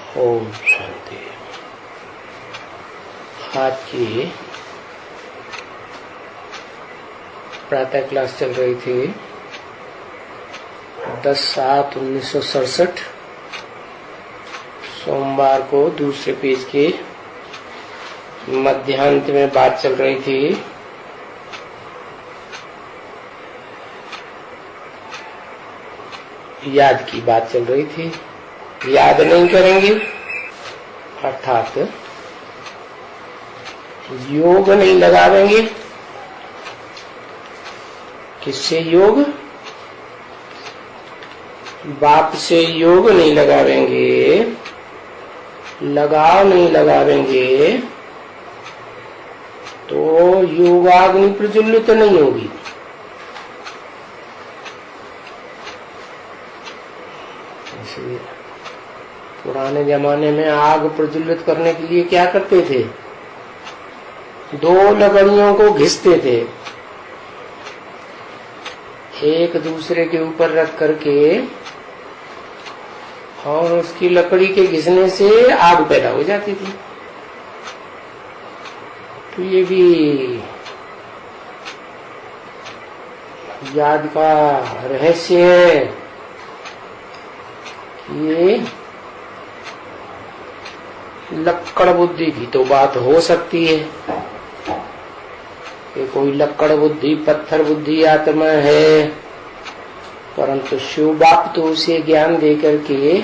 ओम शांति। आज की प्रातः क्लास चल रही थी 10/7/1967 सोमवार को। दूसरे पेज के मध्यांत में बात चल रही थी याद की बात चल रही थी। याद नहीं करेंगे अर्थात योग नहीं लगावेंगे। किससे योग? बाप से योग नहीं लगावेंगे, लगाव नहीं लगावेंगे तो योगाग्नि प्रज्वलित नहीं होगी। पुराने जमाने में आग प्रज्वलित करने के लिए क्या करते थे? 2 लकड़ियों को घिसते थे, एक दूसरे के ऊपर रख करके, और उसकी लकड़ी के घिसने से आग पैदा हो जाती थी। तो ये भी याद का रहस्य है। ये लक्कड़ बुद्धि की तो बात हो सकती है कि कोई लक्कड़ बुद्धि, पत्थर बुद्धि आत्मा है, परंतु शिव बाप तो उसे ज्ञान दे करके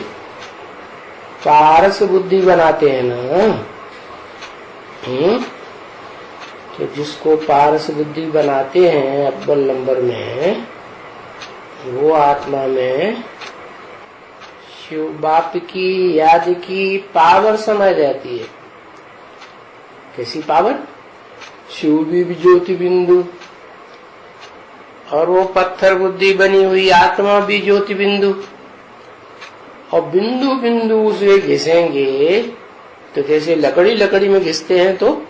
पारस बुद्धि बनाते हैं ना। तो जिसको पारस बुद्धि बनाते हैं अव्वल नंबर में, वो आत्मा में शिव बाप की याद की पावर समझ जाती है। कैसी पावर? शिव भी ज्योति बिंदु, और वो पत्थर बुद्धि बनी हुई आत्मा भी ज्योति बिंदु, और बिंदु बिंदु उसे घिसेंगे तो जैसे लकड़ी में घिसते हैं तो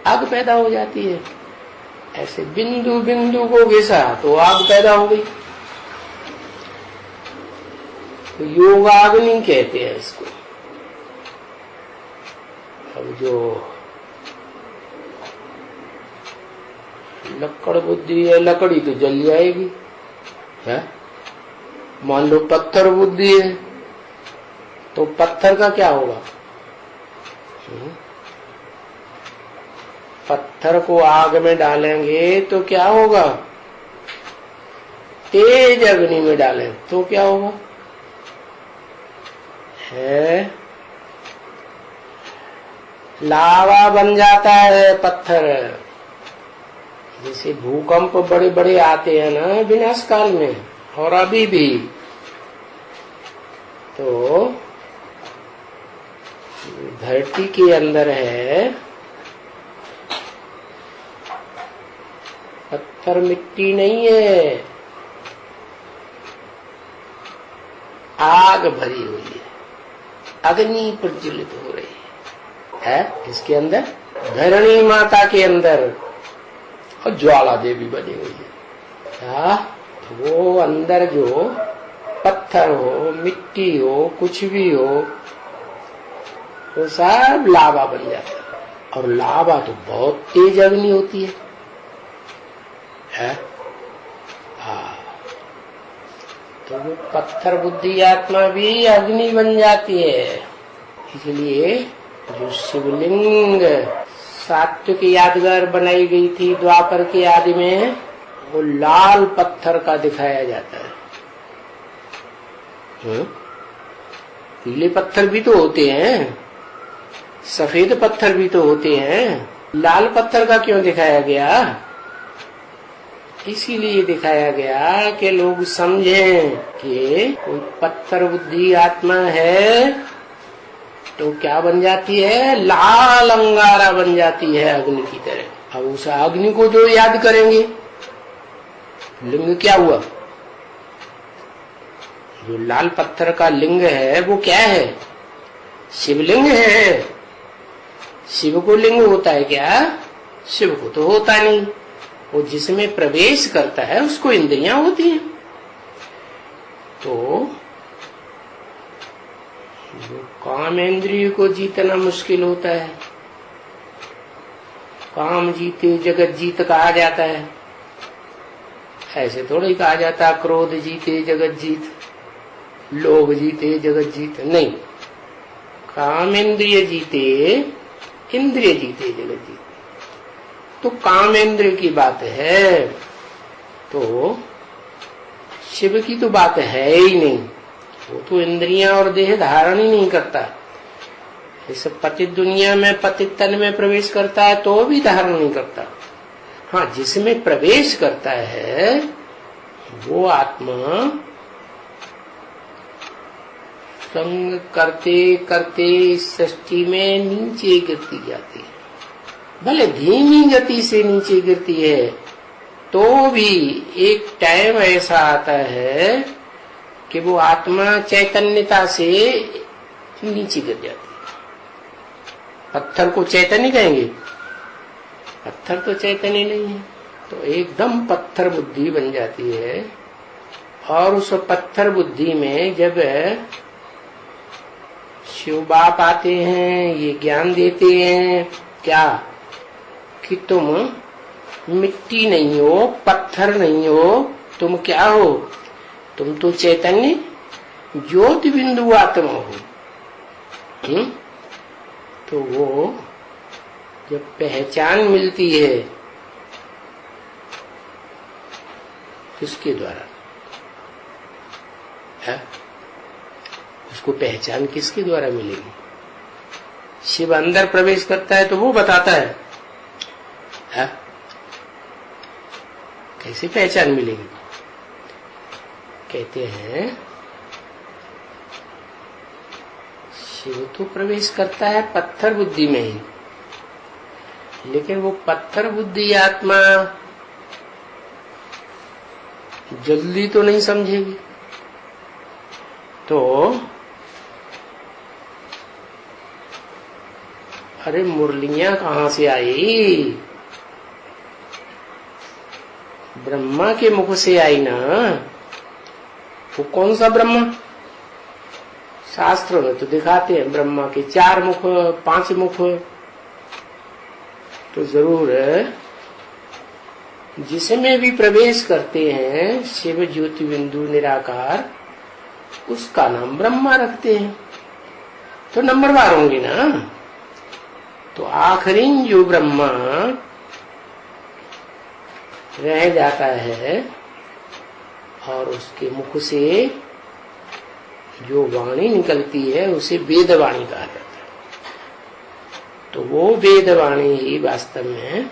आग पैदा हो जाती है। ऐसे बिंदु बिंदु को घिसा तो आग पैदा हो गई। तो योगाग्नि कहते हैं इसको। अब जो लक्कड़ बुद्धि है, लकड़ी तो जल जाएगी है। मान लो पत्थर बुद्धि है तो पत्थर का क्या होगा? पत्थर को आग में डालेंगे तो क्या होगा? तेज अग्नि में डालें तो क्या होगा? है लावा बन जाता है पत्थर। जैसे भूकंप बड़े बड़े आते हैं ना विनाश काल में, और अभी भी, तो धरती के अंदर है पत्थर, मिट्टी नहीं है, आग भरी हुई है, अग्नि प्रज्वलित हो रही है। इसके अंदर धरणी माता के अंदर, और ज्वाला देवी बनी हुई है। वो अंदर जो पत्थर हो, मिट्टी हो, कुछ भी हो, वो सब लावा बन जाता है। और लावा तो बहुत तेज अग्नि होती है। तो वो पत्थर बुद्धि आत्मा भी अग्नि बन जाती है। इसलिए जो शिवलिंग सात्विक यादगार बनाई गई थी द्वापर के आदि में, वो लाल पत्थर का दिखाया जाता है। पीले पत्थर भी तो होते हैं, सफेद पत्थर भी तो होते हैं, लाल पत्थर का क्यों दिखाया गया? इसीलिए दिखाया गया कि लोग समझें कि कोई पत्थर बुद्धि आत्मा है तो क्या बन जाती है? लाल अंगारा बन जाती है अग्नि की तरह। अब उस अग्नि को जो याद करेंगे, लिंग क्या हुआ? जो लाल पत्थर का लिंग है वो क्या है? शिवलिंग है। शिव को लिंग होता है क्या? शिव को तो होता नहीं। वो जिसमें प्रवेश करता है उसको इंद्रियां होती हैं। तो जो काम इंद्रिय को जीतना मुश्किल होता है, काम जीते जगत जीत कहा जाता है। ऐसे थोड़ा ही कहा जाता क्रोध जीते जगत जीत, लोभ जीते जगत जीत, नहीं। काम इंद्रिय जीते, इंद्रिय जीते जगत जीत। तो काम इंद्रिय की बात है, तो शिव की तो बात है ही नहीं। वो तो इंद्रियां और देह धारण ही नहीं करता। इस पतित दुनिया में, पतित तन में प्रवेश करता है तो भी धारण नहीं करता। हाँ, जिसमें प्रवेश करता है वो आत्मा संग करते करते इस सृष्टि में नीचे गिरती जाती है। भले धीमी गति से नीचे गिरती है तो भी एक टाइम ऐसा आता है कि वो आत्मा चैतन्यता से नीचे गिर जाती है। पत्थर को चैतन्य कहेंगे? पत्थर तो चैतन्य नहीं है, तो एकदम पत्थर बुद्धि बन जाती है। और उस पत्थर बुद्धि में जब शिव बाप आते हैं, ये ज्ञान देते हैं क्या कि तुम मिट्टी नहीं हो, पत्थर नहीं हो, तुम क्या हो? तुम तो चैतन्य ज्योति बिंदु आत्मा हो। तो वो जब पहचान मिलती है किसके द्वारा है? उसको पहचान किसके द्वारा मिलेगी? शिव अंदर प्रवेश करता है तो वो बताता है, कैसे पहचान मिलेगी? कहते हैं शिव तो प्रवेश करता है पत्थर बुद्धि में ही, लेकिन वो पत्थर बुद्धि आत्मा जल्दी तो नहीं समझेगी। तो अरे मुरलियां कहाँ से आई? ब्रह्मा के मुख से आई ना। वो कौन सा ब्रह्मा? शास्त्रों में तो दिखाते हैं ब्रह्मा के 4 मुख 5 मुख। तो जरूर जिसमें भी प्रवेश करते हैं शिव ज्योति बिंदु निराकार, उसका नाम ब्रह्मा रखते हैं। तो नंबरवार होंगे ना। तो आखिरी जो ब्रह्मा रह जाता है और उसके मुख से जो वाणी निकलती है उसे वेद वाणी कहा जाता है। तो वो वेद वाणी ही वास्तव में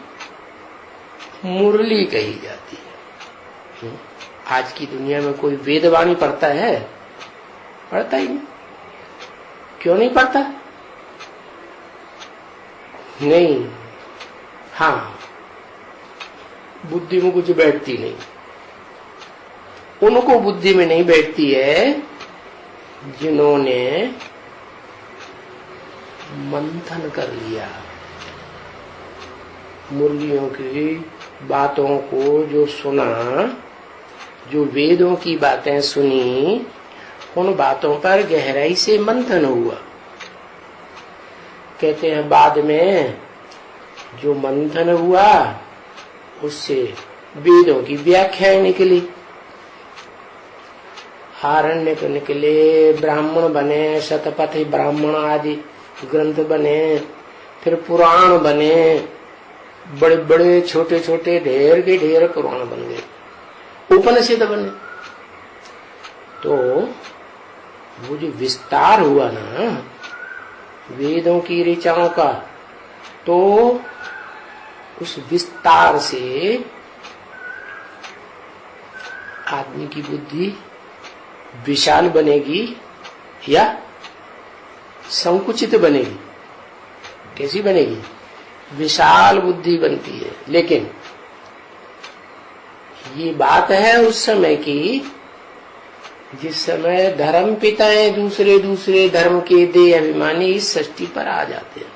मुरली कही जाती है। आज की दुनिया में कोई वेद वाणी पढ़ता है? पढ़ता ही नहीं। क्यों नहीं पढ़ता? नहीं, हाँ, बुद्धि में कुछ बैठती नहीं। उनको बुद्धि में नहीं बैठती है जिन्होंने मंथन कर लिया, मुरलियों की बातों को जो सुना, जो वेदों की बातें सुनी, उन बातों पर गहराई से मंथन हुआ। कहते हैं बाद में जो मंथन हुआ उससे वेदों की व्याख्याएं निकली, आरण्यक निकले, ब्राह्मण बने, शतपथ ब्राह्मण आदि ग्रंथ बने, फिर पुराण बने, बड़े बड़े छोटे छोटे ढेर के ढेर पुराण बन गए, उपनिषद बने। तो वो जो विस्तार हुआ ना वेदों की ऋचाओं का, तो उस विस्तार से आदमी की बुद्धि विशाल बनेगी या संकुचित बनेगी? कैसी बनेगी? विशाल बुद्धि बनती है। लेकिन ये बात है उस समय की जिस समय धर्म पिताएं दूसरे दूसरे धर्म के देह अभिमानी इस सृष्टि पर आ जाते हैं।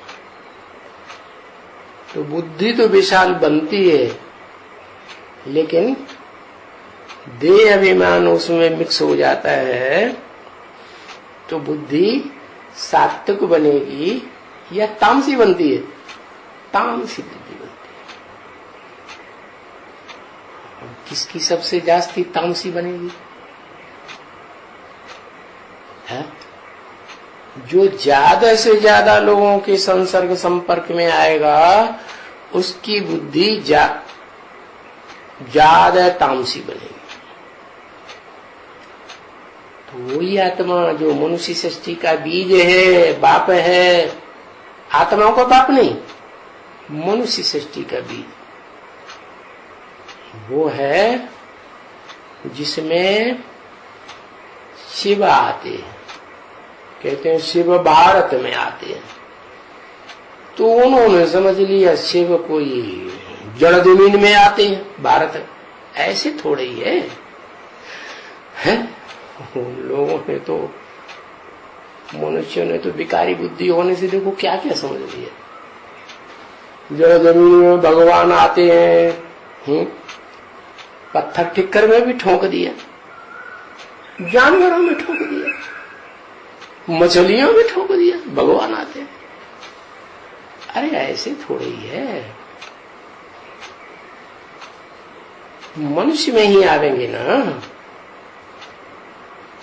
तो बुद्धि तो विशाल बनती है, लेकिन देह अभिमान उसमें मिक्स हो जाता है, तो बुद्धि सात्विक बनेगी या तामसी बनती है? तामसी बुद्धि बनती है। किसकी सबसे जास्ती तामसी बनेगी? है जो ज्यादा से ज्यादा लोगों के संसर्ग संपर्क में आएगा उसकी बुद्धि ज्यादा तामसी बनेगी। तो वही आत्मा जो मनुष्य सृष्टि का बीज है, बाप है, आत्माओं का बाप नहीं, मनुष्य सृष्टि का बीज, वो है जिसमें शिव आते हैं। कहते हैं शिव भारत में आते हैं। तो उन्होंने समझ लिया शिव कोई जड़ जमीन में आते हैं भारत। ऐसे थोड़े ही है? लोगों ने तो, मनुष्यों ने तो विकारी बुद्धि होने से देखो क्या क्या समझ लिया। जड़ जमीन में भगवान आते हैं, पत्थर ठिक्कर में भी ठोक दिया, जानवरों में ठोक दिया, मछलियों में ठोक दिया, भगवान आते हैं। अरे ऐसे थोड़े ही है, मनुष्य में ही आवेंगे ना।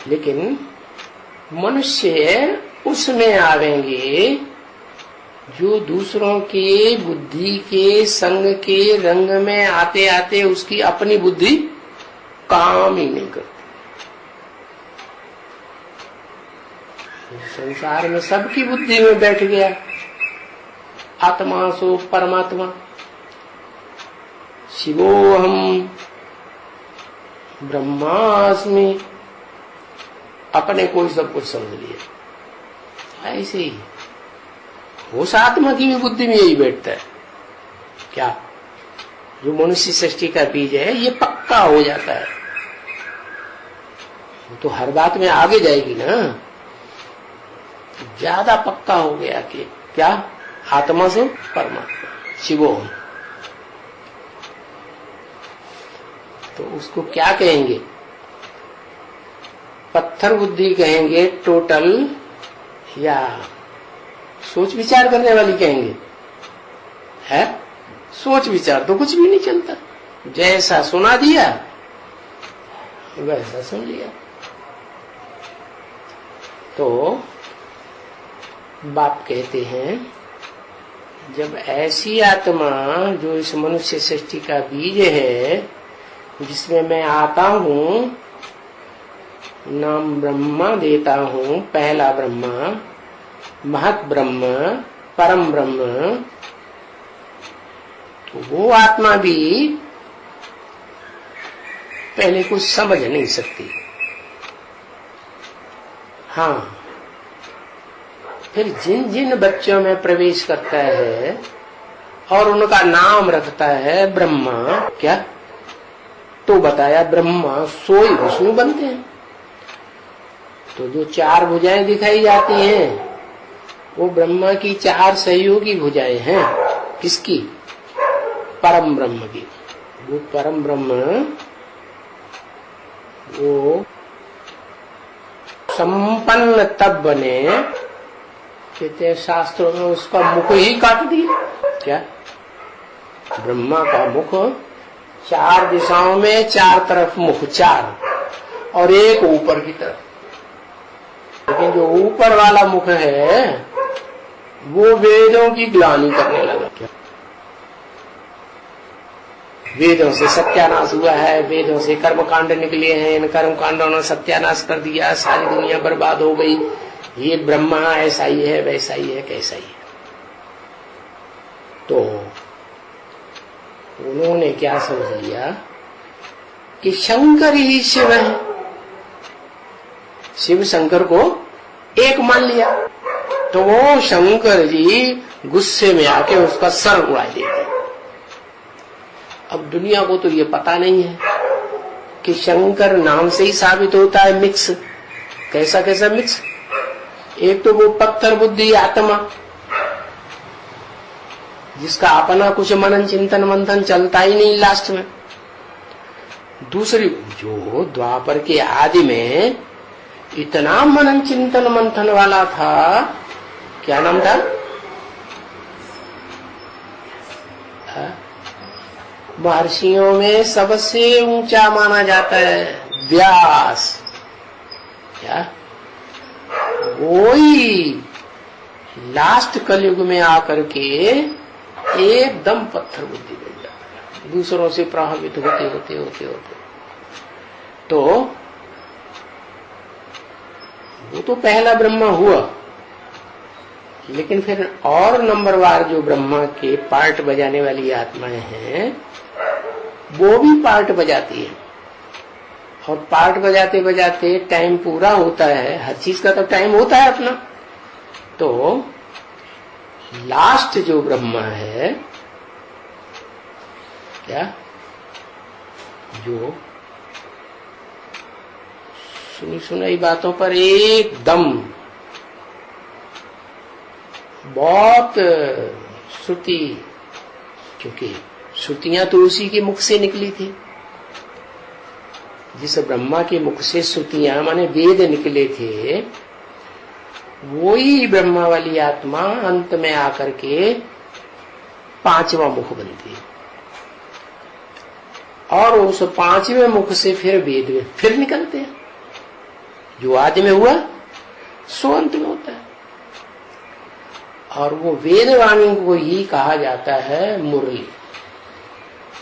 लेकिन मनुष्य उसमें आवेंगे जो दूसरों के बुद्धि के संग के रंग में आते आते उसकी अपनी बुद्धि काम ही नहीं करती। संसार में सबकी बुद्धि में बैठ गया आत्मा सो परमात्मा, शिवोहम ब्रह्मास्मि, अपने कोई सब कुछ समझ लिया। ऐसे ही उस आत्मा की भी बुद्धि में यही बैठता है। क्या जो मनुष्य सृष्टि का बीज है ये पक्का हो जाता है, वो तो हर बात में आगे जाएगी ना। ज्यादा पक्का हो गया कि क्या आत्मा से परमात्मा शिवो, तो उसको क्या कहेंगे? पत्थर बुद्धि कहेंगे टोटल, या सोच विचार करने वाली कहेंगे? है सोच विचार तो कुछ भी नहीं चलता, जैसा सुना दिया वैसा सुन लिया। तो बाप कहते हैं जब ऐसी आत्मा जो इस मनुष्य सृष्टि का बीज है, जिसमें मैं आता हूँ, नाम ब्रह्मा देता हूँ, पहला ब्रह्मा, महत ब्रह्म, परम ब्रह्म, तो वो आत्मा भी पहले कुछ समझ नहीं सकती। हाँ, फिर जिन जिन बच्चों में प्रवेश करता है और उनका नाम रखता है ब्रह्मा, क्या तो बताया ब्रह्मा सोई विष्णु बनते हैं। तो जो चार भुजाएं दिखाई जाती हैं वो ब्रह्मा की चार सहयोगी भुजाएं हैं। किसकी? परम ब्रह्म की। वो परम ब्रह्म वो संपन्न तब बने, कहते हैं शास्त्रों में उसका मुख ही काट दिया। क्या? ब्रह्मा का मुख चार दिशाओं में, चार तरफ मुख, चार, और एक ऊपर की तरफ। लेकिन जो ऊपर वाला मुख है वो वेदों की ग्लानि करने लगा। क्या? वेदों से सत्यानाश हुआ है, वेदों से कर्मकांड निकले हैं, इन कर्मकांडों ने सत्यानाश कर दिया, सारी दुनिया बर्बाद हो गई, ये ब्रह्मा ऐसा ही है, वैसा ही है, कैसा ही है। तो उन्होंने क्या समझ लिया कि शंकर ही शिव है। शिव शंकर को एक मान लिया, तो वो शंकर जी गुस्से में आके उसका सर उड़ा देते। अब दुनिया को तो ये पता नहीं है कि शंकर नाम से ही साबित होता है मिक्स। कैसा कैसा मिक्स? एक तो वो पत्थर बुद्धि आत्मा जिसका अपना कुछ मनन चिंतन मंथन चलता ही नहीं लास्ट में। दूसरी जो द्वापर के आदि में इतना मनन चिंतन मंथन वाला था। क्या नाम था? महर्षियों में सबसे ऊंचा माना जाता है व्यास। क्या? वही लास्ट कलयुग में आकर के एकदम पत्थर बुद्धि बन जाता है, दूसरों से प्रभावित होते होते होते होते। तो वो तो पहला ब्रह्मा हुआ, लेकिन फिर और नंबरवार जो ब्रह्मा के पार्ट बजाने वाली आत्माएं हैं वो भी पार्ट बजाती है। और पार्ट बजाते बजाते टाइम पूरा होता है, हर चीज का तो टाइम होता है अपना। तो लास्ट जो ब्रह्मा है, क्या, जो सुनी सुनाई बातों पर एकदम बहुत श्रुति, क्योंकि श्रुतियां तो उसी के मुख से निकली थी। जिस ब्रह्मा के मुख से श्रुतियां माने वेद निकले थे, वही ब्रह्मा वाली आत्मा अंत में आकर के पांचवा मुख बनती है। और उस पांचवें मुख से फिर वेद में फिर निकलते हैं। जो आदि में हुआ सो अंत में होता है। और वो वेदवाणी को ही कहा जाता है मुरली,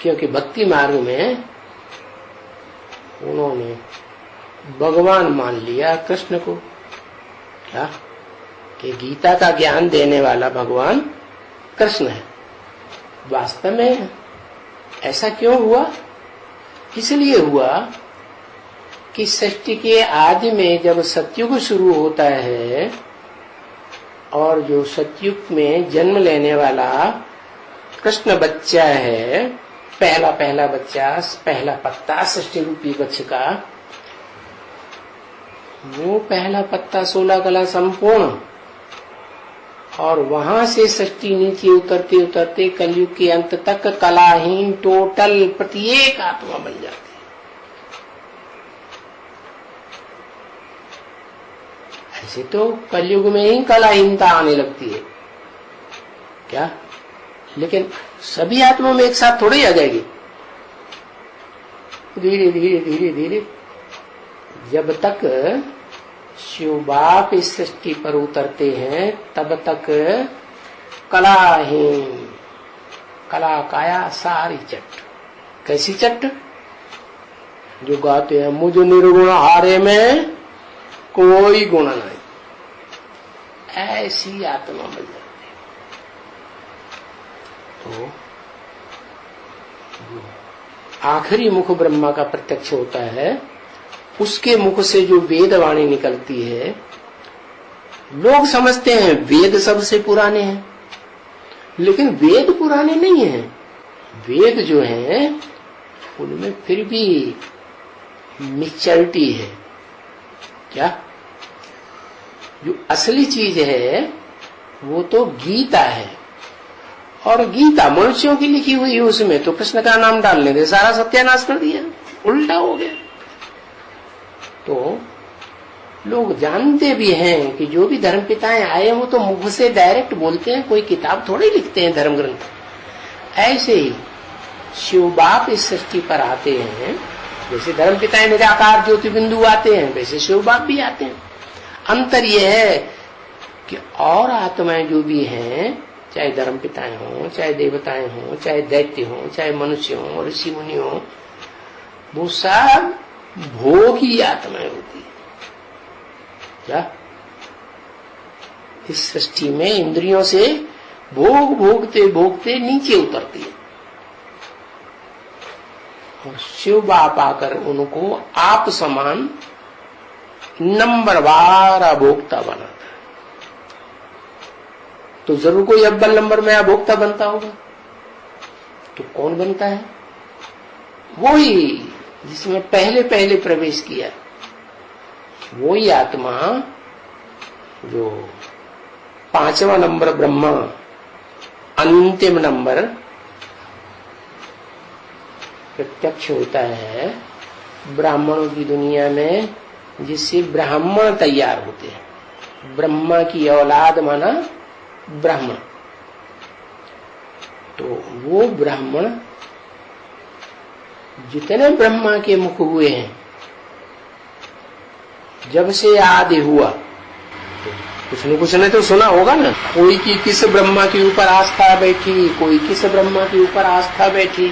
क्योंकि भक्ति मार्ग में उन्होंने भगवान मान लिया कृष्ण को। क्या? कि गीता का ज्ञान देने वाला भगवान कृष्ण है। वास्तव में ऐसा क्यों हुआ? इसलिए हुआ कि सृष्टि के आदि में जब सतयुग शुरू होता है और जो सतयुग में जन्म लेने वाला कृष्ण बच्चा है, पहला बच्चा, पहला पत्ता सृष्टि रूपी वृक्ष का, वो पहला पत्ता 16 कला संपूर्ण, और वहां से सृष्टि नीचे उतरते उतरते कलयुग के अंत तक कलाहीन टोटल प्रत्येक आत्मा बन जाती है। ऐसे तो कलयुग में ही कलाहीनता आने लगती है। क्या? लेकिन सभी आत्माओं में एक साथ थोड़ी आ जाएगी। धीरे धीरे धीरे धीरे जब तक शिव बाप इस सृष्टि पर उतरते हैं तब तक कलाहीन, कला काया सारी चट। कैसी चट? जो गाते हैं मुझ निर्गुण हारे में कोई गुण नहीं, ऐसी आत्मा बन जाती है। तो आखिरी मुख ब्रह्मा का प्रत्यक्ष होता है, उसके मुख से जो वेदवाणी निकलती है, लोग समझते हैं वेद सबसे पुराने हैं, लेकिन वेद पुराने नहीं हैं। वेद जो हैं उनमें फिर भी मैच्योरिटी है। क्या? जो असली चीज है वो तो गीता है, और गीता मनुष्यों की लिखी हुई है, उसमें तो कृष्ण का नाम डालने दे सारा सत्यानाश कर दिया, उल्टा हो गया। तो लोग जानते भी हैं कि जो भी धर्म पिताएं आए वो तो मुख से डायरेक्ट बोलते हैं, कोई किताब थोड़ी लिखते हैं धर्म ग्रंथ। ऐसे ही शिव बाप इस सृष्टि पर आते हैं, जैसे धर्म पिताएं निराकार ज्योति बिंदु आते हैं, वैसे शिव बाप भी आते हैं। अंतर यह है कि और आत्माएं जो भी हैं, चाहे धर्म पिताएं हों, चाहे देवताएं हों, चाहे दैत्य हों, चाहे मनुष्य हों, ऋषि मुनि हों, वो सब भोगी आत्माएं होती है। क्या? इस सृष्टि में इंद्रियों से भोग भोगते भोगते नीचे उतरती है, और शिव बाप आकर उनको आप समान नंबरवार अभोक्ता बनाता है। तो जरूर कोई अव्वल नंबर में अभोक्ता बनता होगा। तो कौन बनता है? वही जिसमें पहले पहले प्रवेश किया, वही आत्मा जो पांचवा नंबर ब्रह्मा, अंतिम नंबर प्रत्यक्ष होता है। ब्राह्मणों की दुनिया में जिससे ब्राह्मण तैयार होते हैं। ब्रह्मा की औलाद माना ब्राह्मण। तो वो ब्राह्मण जितने ब्रह्मा के मुख हुए हैं, जब से आदि हुआ, तो कुछ ने तो सुना होगा ना, कोई की किस ब्रह्मा के ऊपर आस्था बैठी, कोई किस ब्रह्मा के ऊपर आस्था बैठी,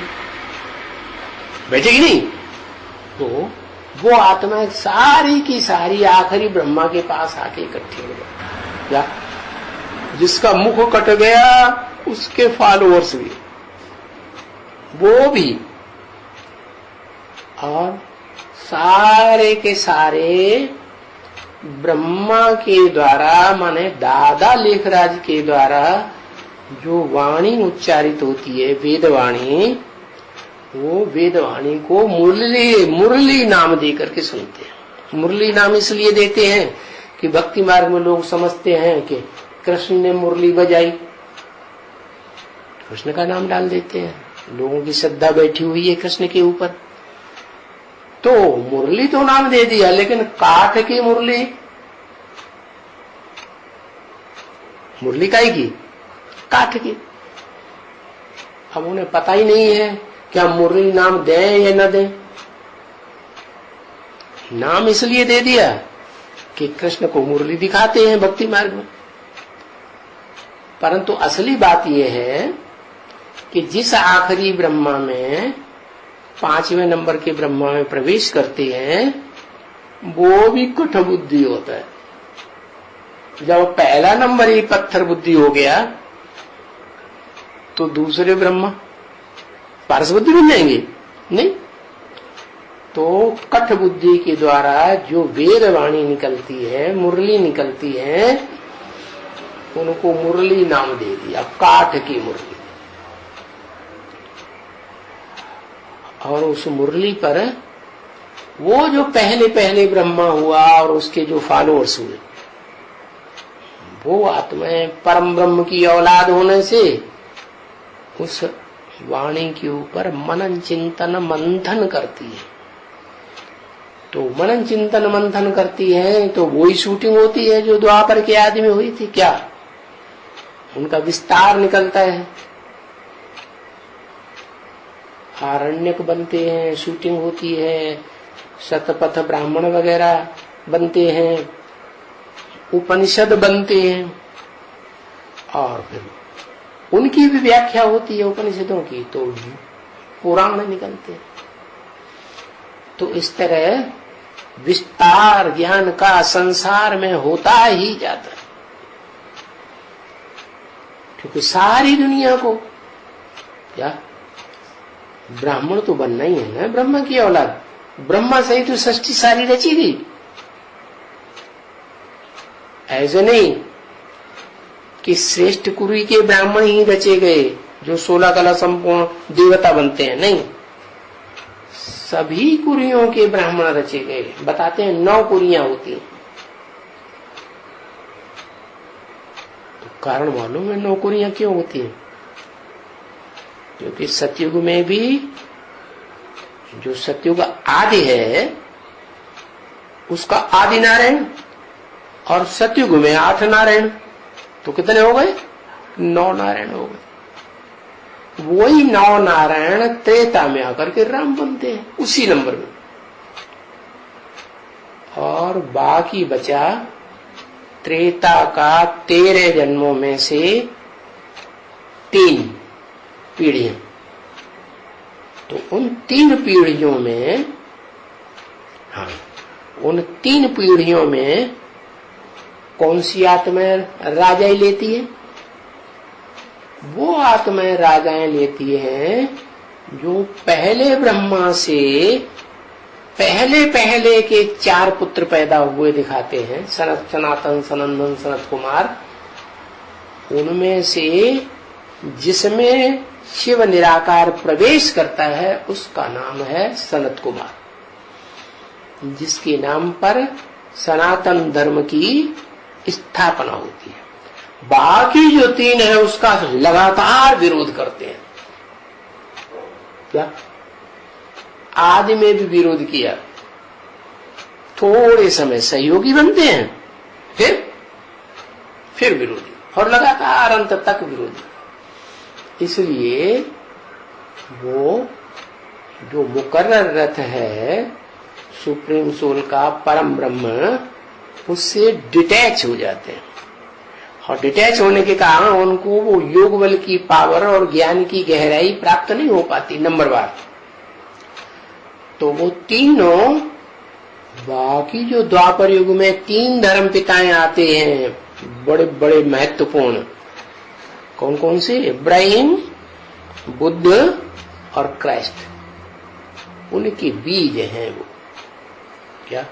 बैठेगी नहीं। तो वो आत्मा सारी की सारी आखिरी ब्रह्मा के पास आके इकट्ठी हो गई। क्या जिसका मुख कट गया उसके फॉलोअर्स भी, वो भी, और सारे के सारे ब्रह्मा के द्वारा माने दादा लेखराज के द्वारा जो वाणी उच्चारित होती है वेदवाणी, वो वेदवाणी को मुरली नाम दे करके सुनते हैं। मुरली नाम इसलिए देते हैं कि भक्ति मार्ग में लोग समझते हैं कि कृष्ण ने मुरली बजाई, कृष्ण का नाम डाल देते हैं। लोगों की श्रद्धा बैठी हुई है कृष्ण के ऊपर, तो मुरली तो नाम दे दिया, लेकिन काठ की मुरली, मुरली काई की? काठ की। अब उन्हें पता ही नहीं है क्या मुरली नाम दें या न दें। नाम इसलिए दे दिया कि कृष्ण को मुरली दिखाते हैं भक्ति मार्ग में, परंतु असली बात यह है कि जिस आखिरी ब्रह्मा में 5वें नंबर के ब्रह्मा में प्रवेश करते हैं, वो भी कठ बुद्धि होता है। जब पहला नंबर ही पत्थर बुद्धि हो गया, तो दूसरे ब्रह्मा पारस बुद्धि बन जाएंगे नहीं। तो कठ बुद्धि के द्वारा जो वेदवाणी निकलती है, मुरली निकलती है, उनको मुरली नाम दे दिया, काठ की मुरली। और उस मुरली पर वो जो पहले पहले ब्रह्मा हुआ और उसके जो फॉलोअर्स हुए, वो आत्माएं परम ब्रह्म की औलाद होने से उस वाणी के ऊपर मनन चिंतन मंथन करती है। तो मनन चिंतन मंथन करती है तो वही शूटिंग होती है जो द्वापर के आदि में हुई थी। क्या उनका विस्तार निकलता है, आरण्यक बनते हैं, शूटिंग होती है, शतपथ ब्राह्मण वगैरह बनते हैं, उपनिषद बनते हैं, और फिर उनकी भी व्याख्या होती है उपनिषदों की, तो पुराण निकलते हैं। तो इस तरह विस्तार ज्ञान का संसार में होता ही जाता है, क्योंकि सारी दुनिया को क्या ब्राह्मण तो बनना ही है ना, ब्रह्मा की औलाद। ब्रह्मा सही तो सृष्टि सारी रची गई। ऐसे नहीं कि श्रेष्ठ कुरी के ब्राह्मण ही रचे गए जो 16 कला संपूर्ण देवता बनते हैं, नहीं, सभी कुरियों के ब्राह्मण रचे गए। बताते हैं 9 कुरियां होती हैं। तो कारण मालूम है 9 कुरियां क्यों होती हैं? क्योंकि सतयुग में भी जो सतयुग आदि है उसका आदि नारायण, और सतयुग में 8 नारायण, तो कितने हो गए? 9 नारायण हो गए। वही 9 नारायण त्रेता में आकर के राम बनते हैं उसी नंबर में, और बाकी बचा त्रेता का 13 जन्मों में से 3 पीढ़ियां। तो उन 3 पीढ़ियों में, हाँ, उन 3 पीढ़ियों में कौन सी आत्माएं राजाएं लेती है? वो आत्माएं राजाएं लेती हैं जो पहले ब्रह्मा से पहले के 4 पुत्र पैदा हुए दिखाते हैं, सनातन, सनंदन, सनत कुमार। उनमें से जिसमें शिव निराकार प्रवेश करता है उसका नाम है सनत कुमार, जिसके नाम पर सनातन धर्म की स्थापना होती है। बाकी जो 3 है उसका लगातार विरोध करते हैं। क्या आदि में भी विरोध किया, थोड़े समय सहयोगी बनते हैं, फिर विरोधी, और लगातार अंत तक विरोधी। इसलिए वो जो मुकर्रर रथ है सुप्रीम सोल का, परम ब्रह्म, उससे डिटैच हो जाते हैं, और डिटैच होने के कारण उनको वो योग बल की पावर और ज्ञान की गहराई प्राप्त नहीं हो पाती नंबरवार। तो वो तीनों, बाकी जो द्वापर युग में 3 धर्म पिताएं आते हैं बड़े बड़े महत्वपूर्ण, कौन कौन से? इब्राहिम, बुद्ध और क्राइस्ट, उनके बीज हैं वो। क्या?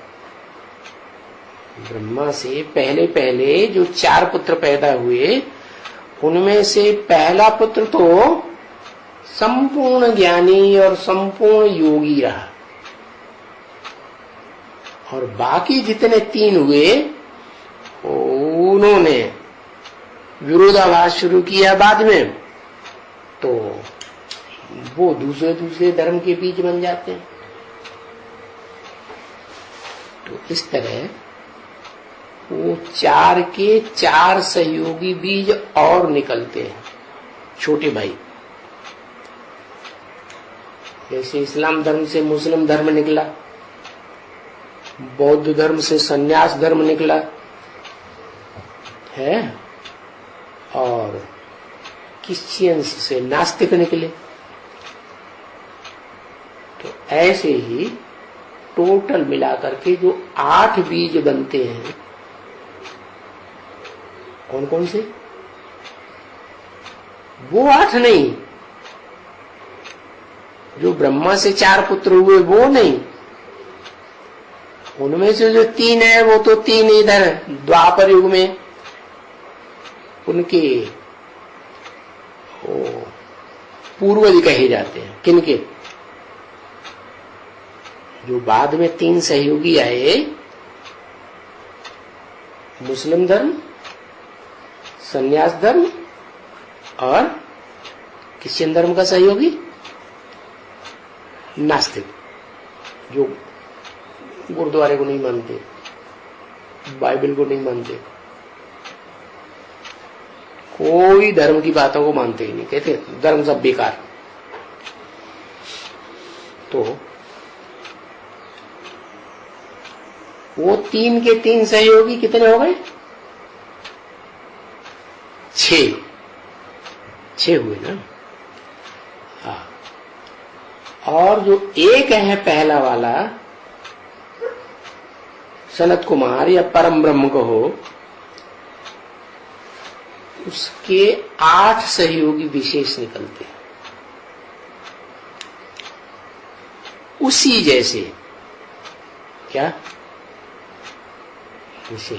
ब्रह्मा से पहले पहले जो 4 पुत्र पैदा हुए, उनमें से पहला पुत्र तो संपूर्ण ज्ञानी और संपूर्ण योगी रहा, और बाकी जितने 3 हुए उन्होंने विरोधाभास शुरू किया बाद में, तो वो दूसरे धर्म के बीज बन जाते हैं। तो इस तरह वो 4 के 4 सहयोगी बीज और निकलते हैं, छोटे भाई। जैसे इस्लाम धर्म से मुस्लिम धर्म निकला, बौद्ध धर्म से संन्यास धर्म निकला है, और क्रिश्चियंस से नास्तिक निकले। तो ऐसे ही टोटल मिलाकर के जो 8 बीज बनते हैं, कौन कौन से? वो 8 नहीं, जो ब्रह्मा से 4 पुत्र हुए वो नहीं, उनमें से जो 3 है वो तो 3 इधर द्वापर युग में उनके पूर्वज कहे जाते हैं। किनके? जो बाद में 3 सहयोगी आए, मुस्लिम धर्म, संन्यास धर्म और क्रिश्चियन धर्म का सहयोगी नास्तिक, जो गुरुद्वारे को नहीं मानते, बाइबल को नहीं मानते, कोई धर्म की बातों को मानते ही नहीं, कहते धर्म सब बेकार। तो वो 3 के 3 सहयोगी कितने हो गए? 6 हुए ना। और जो एक है पहला वाला, सनत कुमार या परम ब्रह्म को हो, उसके 8 सहयोगी विशेष निकलते हैं। उसी जैसे क्या, जैसे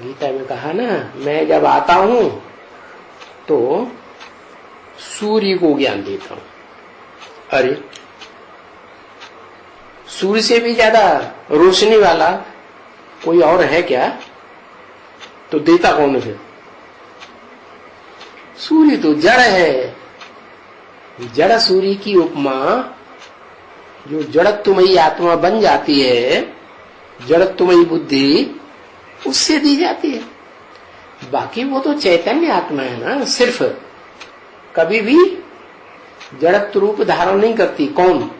गीता में कहा ना, मैं जब आता हूं तो सूर्य को ज्ञान देता हूं। अरे सूर्य से भी ज्यादा रोशनी वाला कोई और है क्या? तो देता कौन है? सूर्य तो जड़ है। जड़ सूर्य की उपमा, जो जड़त्वमयी आत्मा बन जाती है, जड़त्वमयी बुद्धि, उससे दी जाती है। बाकी वो तो चैतन्य आत्मा है ना, सिर्फ कभी भी जड़त्व रूप धारण नहीं करती। कौन?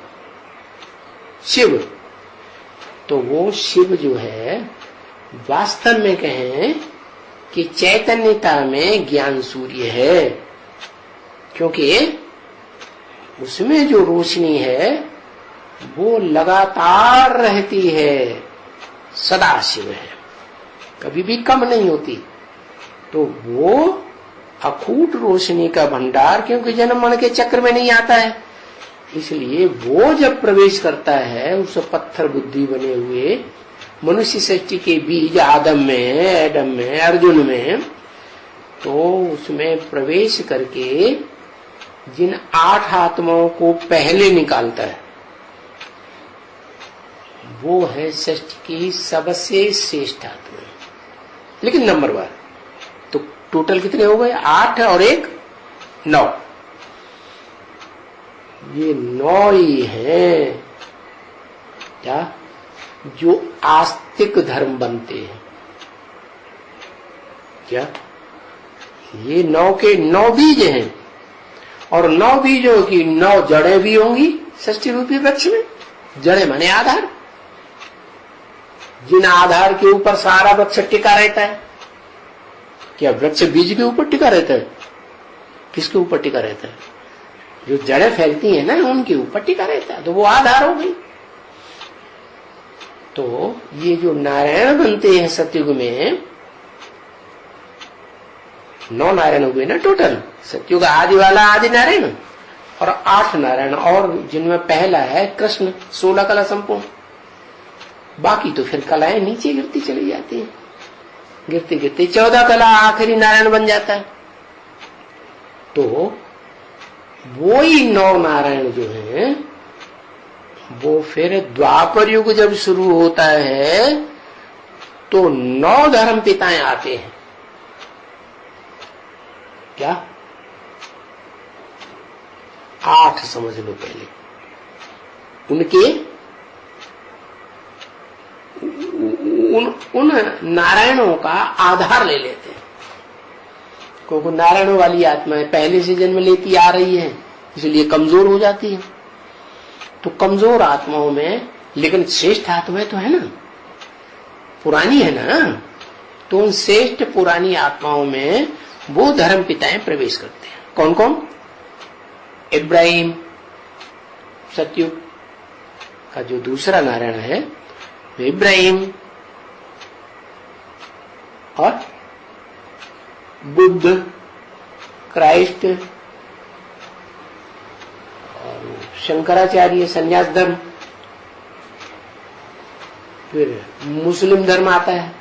शिव। तो वो शिव जो है, वास्तव में कहें कि चैतन्यता में ज्ञान सूर्य है, क्योंकि उसमें जो रोशनी है वो लगातार रहती है, सदा शिव है, कभी भी कम नहीं होती। तो वो अखूट रोशनी का भंडार, क्योंकि जन्म मरण के चक्र में नहीं आता है, इसलिए वो जब प्रवेश करता है उस पत्थर बुद्धि बने हुए मनुष्य सृष्टि के बीज आदम में, एडम में, अर्जुन में, तो उसमें प्रवेश करके जिन 8 आत्माओं को पहले निकालता है, वो है सृष्टि की सबसे श्रेष्ठ आत्मा। लेकिन नंबरवार तो टोटल कितने हो गए? 8 और 1 9। ये 9 ही है। क्या? जो आस्तिक धर्म बनते हैं। क्या? ये 9 के 9 बीज हैं और 9 बीजों की 9 जड़ें भी होंगी षष्ठी रूपी वृक्ष में। जड़ें माने आधार, जिन आधार के ऊपर सारा वृक्ष टिका रहता है। क्या वृक्ष बीज के ऊपर टिका रहता है? किसके ऊपर टिका रहता है? जो जड़ें फैलती हैं ना, उनके ऊपर टिका रहता है, तो वो आधार हो गई। तो ये जो नारायण बनते हैं सतयुग में, 9 नारायण हुए ना टोटल। सतयुग आदि वाला आदि नारायण और 8 नारायण, और जिनमें पहला है कृष्ण, 16 कला संपूर्ण। बाकी तो फिर कलाएं नीचे गिरती चली जाती हैं, गिरते गिरते 14 कला आखिरी नारायण बन जाता है। तो वो ही 9 नारायण जो हैं, वो फिर द्वापर युग जब शुरू होता है तो 9 धर्म पिताएं आते हैं। क्या? 8 समझ लो पहले। उनके उन नारायणों का आधार ले लेते हैं। क्योंकि नारायणों वाली आत्माएं पहले से जन्म लेती आ रही है, इसलिए कमजोर हो जाती है। तो कमजोर आत्माओं में, लेकिन श्रेष्ठ आत्माएं तो है ना, पुरानी है ना, तो उन श्रेष्ठ पुरानी आत्माओं में वो धर्म पिताएं प्रवेश करते हैं। कौन कौन? इब्राहिम, सतयुग का जो दूसरा नारायण है, इब्राहिम और बुद्ध, क्राइस्ट और शंकराचार्य संन्यास धर्म। फिर मुस्लिम धर्म आता है,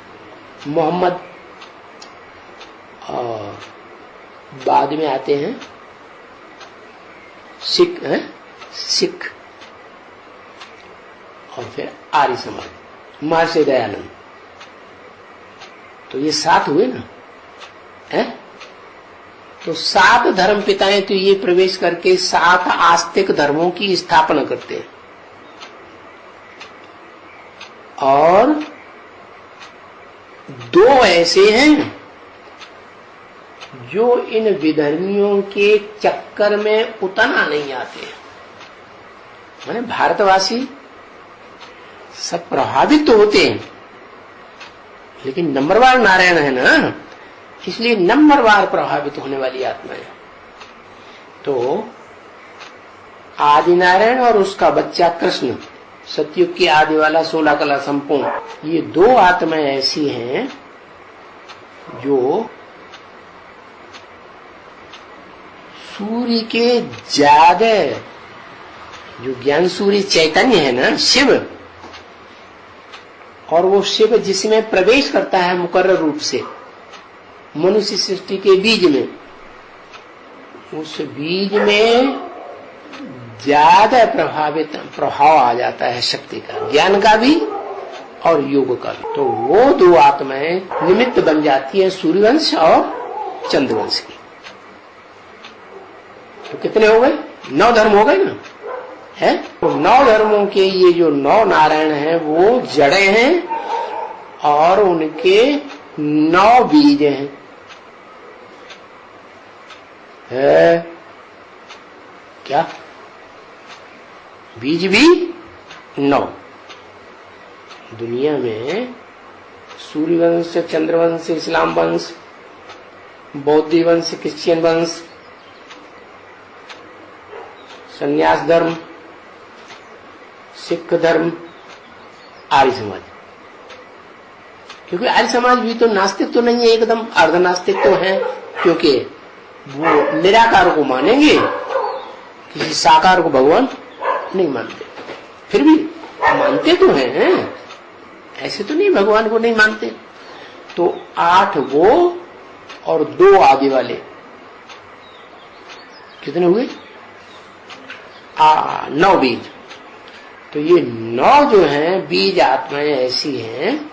मोहम्मद, और बाद में आते हैं सिख और फिर आर्य समाज, महर्षि दयानंद। तो ये 7 हुए ना, है? तो 7 धर्म पिताएं तो ये प्रवेश करके 7 आस्तिक धर्मों की स्थापना करते हैं। और 2 ऐसे हैं जो इन विधर्मियों के चक्कर में उतना नहीं आते। माने भारतवासी सब प्रभावित तो होते हैं, लेकिन नंबरवार नारायण है ना, इसलिए नंबरवार प्रभावित होने वाली आत्माएं। तो आदि नारायण और उसका बच्चा कृष्ण, सतयुग की आदि वाला 16 कला संपूर्ण, ये 2 आत्माएं ऐसी हैं जो सूर्य के ज्यादा, जो ज्ञान सूर्य चैतन्य है ना, शिव, और वो शिव जिसमें प्रवेश करता है मुकर्रर रूप से मनुष्य सृष्टि के बीज में, उस बीज में ज्यादा प्रभाव आ जाता है शक्ति का, ज्ञान का भी और योग का भी। तो वो 2 आत्माएं निमित्त बन जाती है सूर्यवंश और चंद्रवंश की। तो कितने हो गए? 9 धर्म हो गए ना, है? तो 9 धर्मों के ये जो 9 नारायण हैं वो जड़े हैं और उनके 9 बीज हैं। है क्या? बीज भी 9। दुनिया में सूर्यवंश, चंद्रवंश, इस्लाम वंश, बौद्ध वंश, क्रिश्चियन वंश, संन्यास धर्म, सिख धर्म, आर्य समाज। क्योंकि आर्य समाज भी तो नास्तिक तो नहीं है, एकदम अर्धनास्तिक तो है, क्योंकि वो निराकार को मानेंगे, किसी साकार को भगवान नहीं मानते। फिर भी मानते तो हैं, ऐसे तो नहीं भगवान को नहीं मानते। तो 8 वो और 2 आदि वाले, कितने हुए? 9 बीज। तो ये 9 जो हैं बीज आत्माएं ऐसी हैं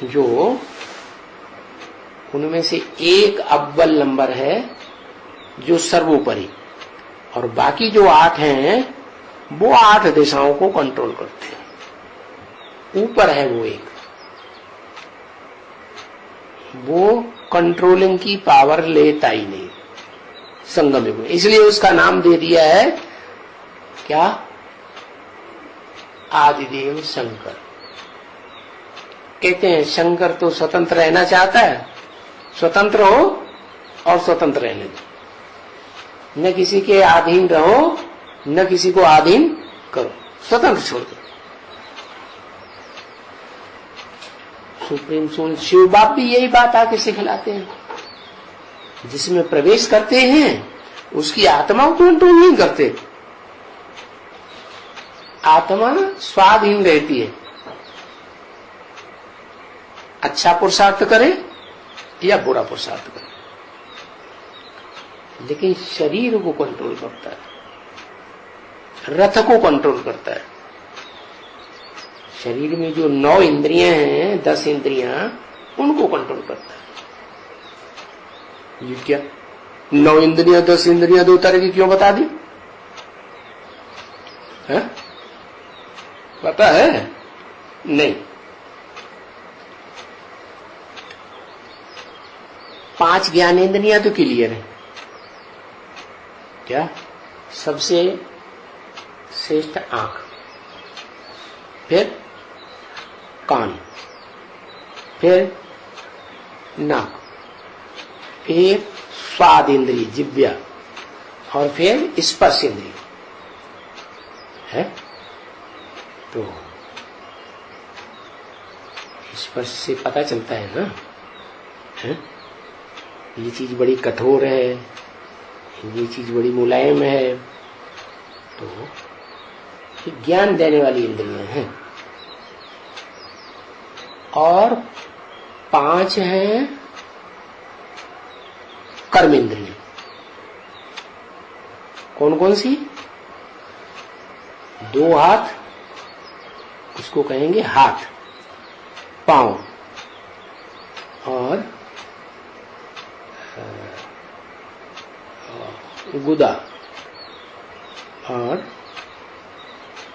जो, उनमें से एक अव्वल नंबर है जो सर्वोपरि, और बाकी जो 8 हैं वो 8 दिशाओं को कंट्रोल करते हैं। ऊपर है वो एक, वो कंट्रोलिंग की पावर लेता ही नहीं संगम युग में, इसलिए उसका नाम दे दिया है क्या, आदिदेव शंकर। कहते हैं शंकर तो स्वतंत्र रहना चाहता है, स्वतंत्र हो और स्वतंत्र रहने दो, न किसी के अधीन रहो न किसी को अधीन करो, स्वतंत्र छोड़ दो। सुप्रीम सोल शिव बाप भी यही बात आके सिखलाते हैं, जिसमें प्रवेश करते हैं उसकी आत्मा को कंट्रोल नहीं करते, आत्मा स्वाधीन रहती है, अच्छा पुरुषार्थ करे या बुरा पुरुषार्थ करे, लेकिन शरीर को कंट्रोल करता है, रथ को कंट्रोल करता है। शरीर में जो 9 इंद्रियां हैं, 10 इंद्रियां, उनको कंट्रोल करता है। ये क्या 9 इंद्रियां 10 इंद्रियां 2 तरह की क्यों बता दी है? पता है नहीं। 5 ज्ञानेंद्रियां तो क्लियर है, क्या सबसे श्रेष्ठ आंख, फिर कान, फिर नाक, फिर स्वाद इंद्रिय जिह्वा, और फिर स्पर्श इंद्रिय है। तो स्पर्श से पता चलता है ना, है? ये चीज बड़ी कठोर है, ये चीज बड़ी मुलायम है, तो ये ज्ञान देने वाली इंद्रियां हैं। और 5 हैं कर्म इंद्रियां। कौन कौन सी? 2 हाथ, उसको कहेंगे हाथ, पांव, और गुदा, और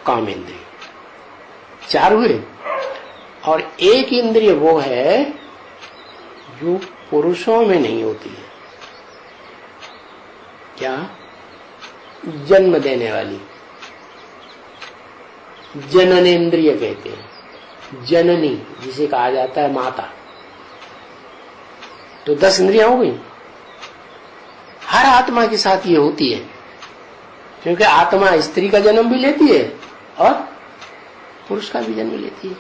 काम इंद्रिय, 4 हुए। और एक इंद्रिय वो है जो पुरुषों में नहीं होती है, क्या? जन्म देने वाली, जननेन्द्रिय कहते हैं, जननी जिसे कहा जाता है माता। तो 10 इंद्रियां हो गई। हर आत्मा के साथ ये होती है, क्योंकि आत्मा स्त्री का जन्म भी लेती है और पुरुष का भी जन्म लेती है।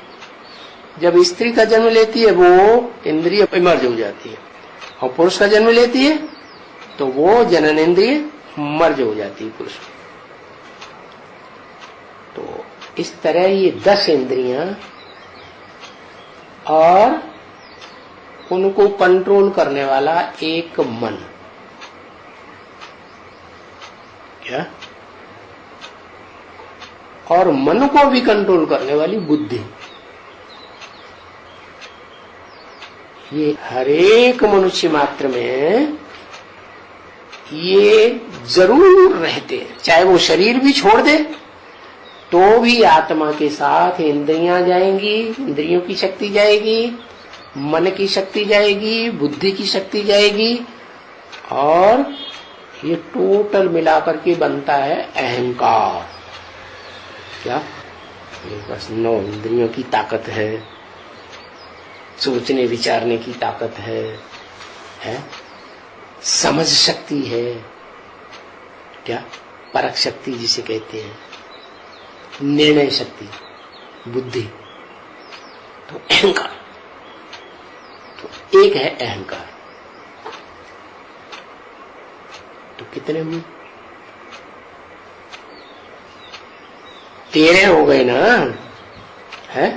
जब स्त्री का जन्म लेती है वो इंद्रिय मर्ज हो जाती है, और पुरुष का जन्म लेती है तो वो जननेन्द्रिय मर्ज हो जाती है पुरुष। तो इस तरह ये 10 इंद्रियां और उनको कंट्रोल करने वाला एक मन, क्या? और मन को भी कंट्रोल करने वाली बुद्धि। ये हरेक मनुष्य मात्र में ये जरूर रहते हैं, चाहे वो शरीर भी छोड़ दे तो भी आत्मा के साथ इंद्रियां जाएंगी, इंद्रियों की शक्ति जाएगी, मन की शक्ति जाएगी, बुद्धि की शक्ति जाएगी, और ये टोटल मिलाकर के बनता है अहंकार। क्या? ये बस 9 इंद्रियों की ताकत है, सोचने विचारने की ताकत है? समझ शक्ति है, क्या? परख शक्ति जिसे कहते हैं, निर्णय शक्ति, बुद्धि। तो अहंकार, तो एक है अहंकार। तो कितने हुए? 13 हो गए ना, है?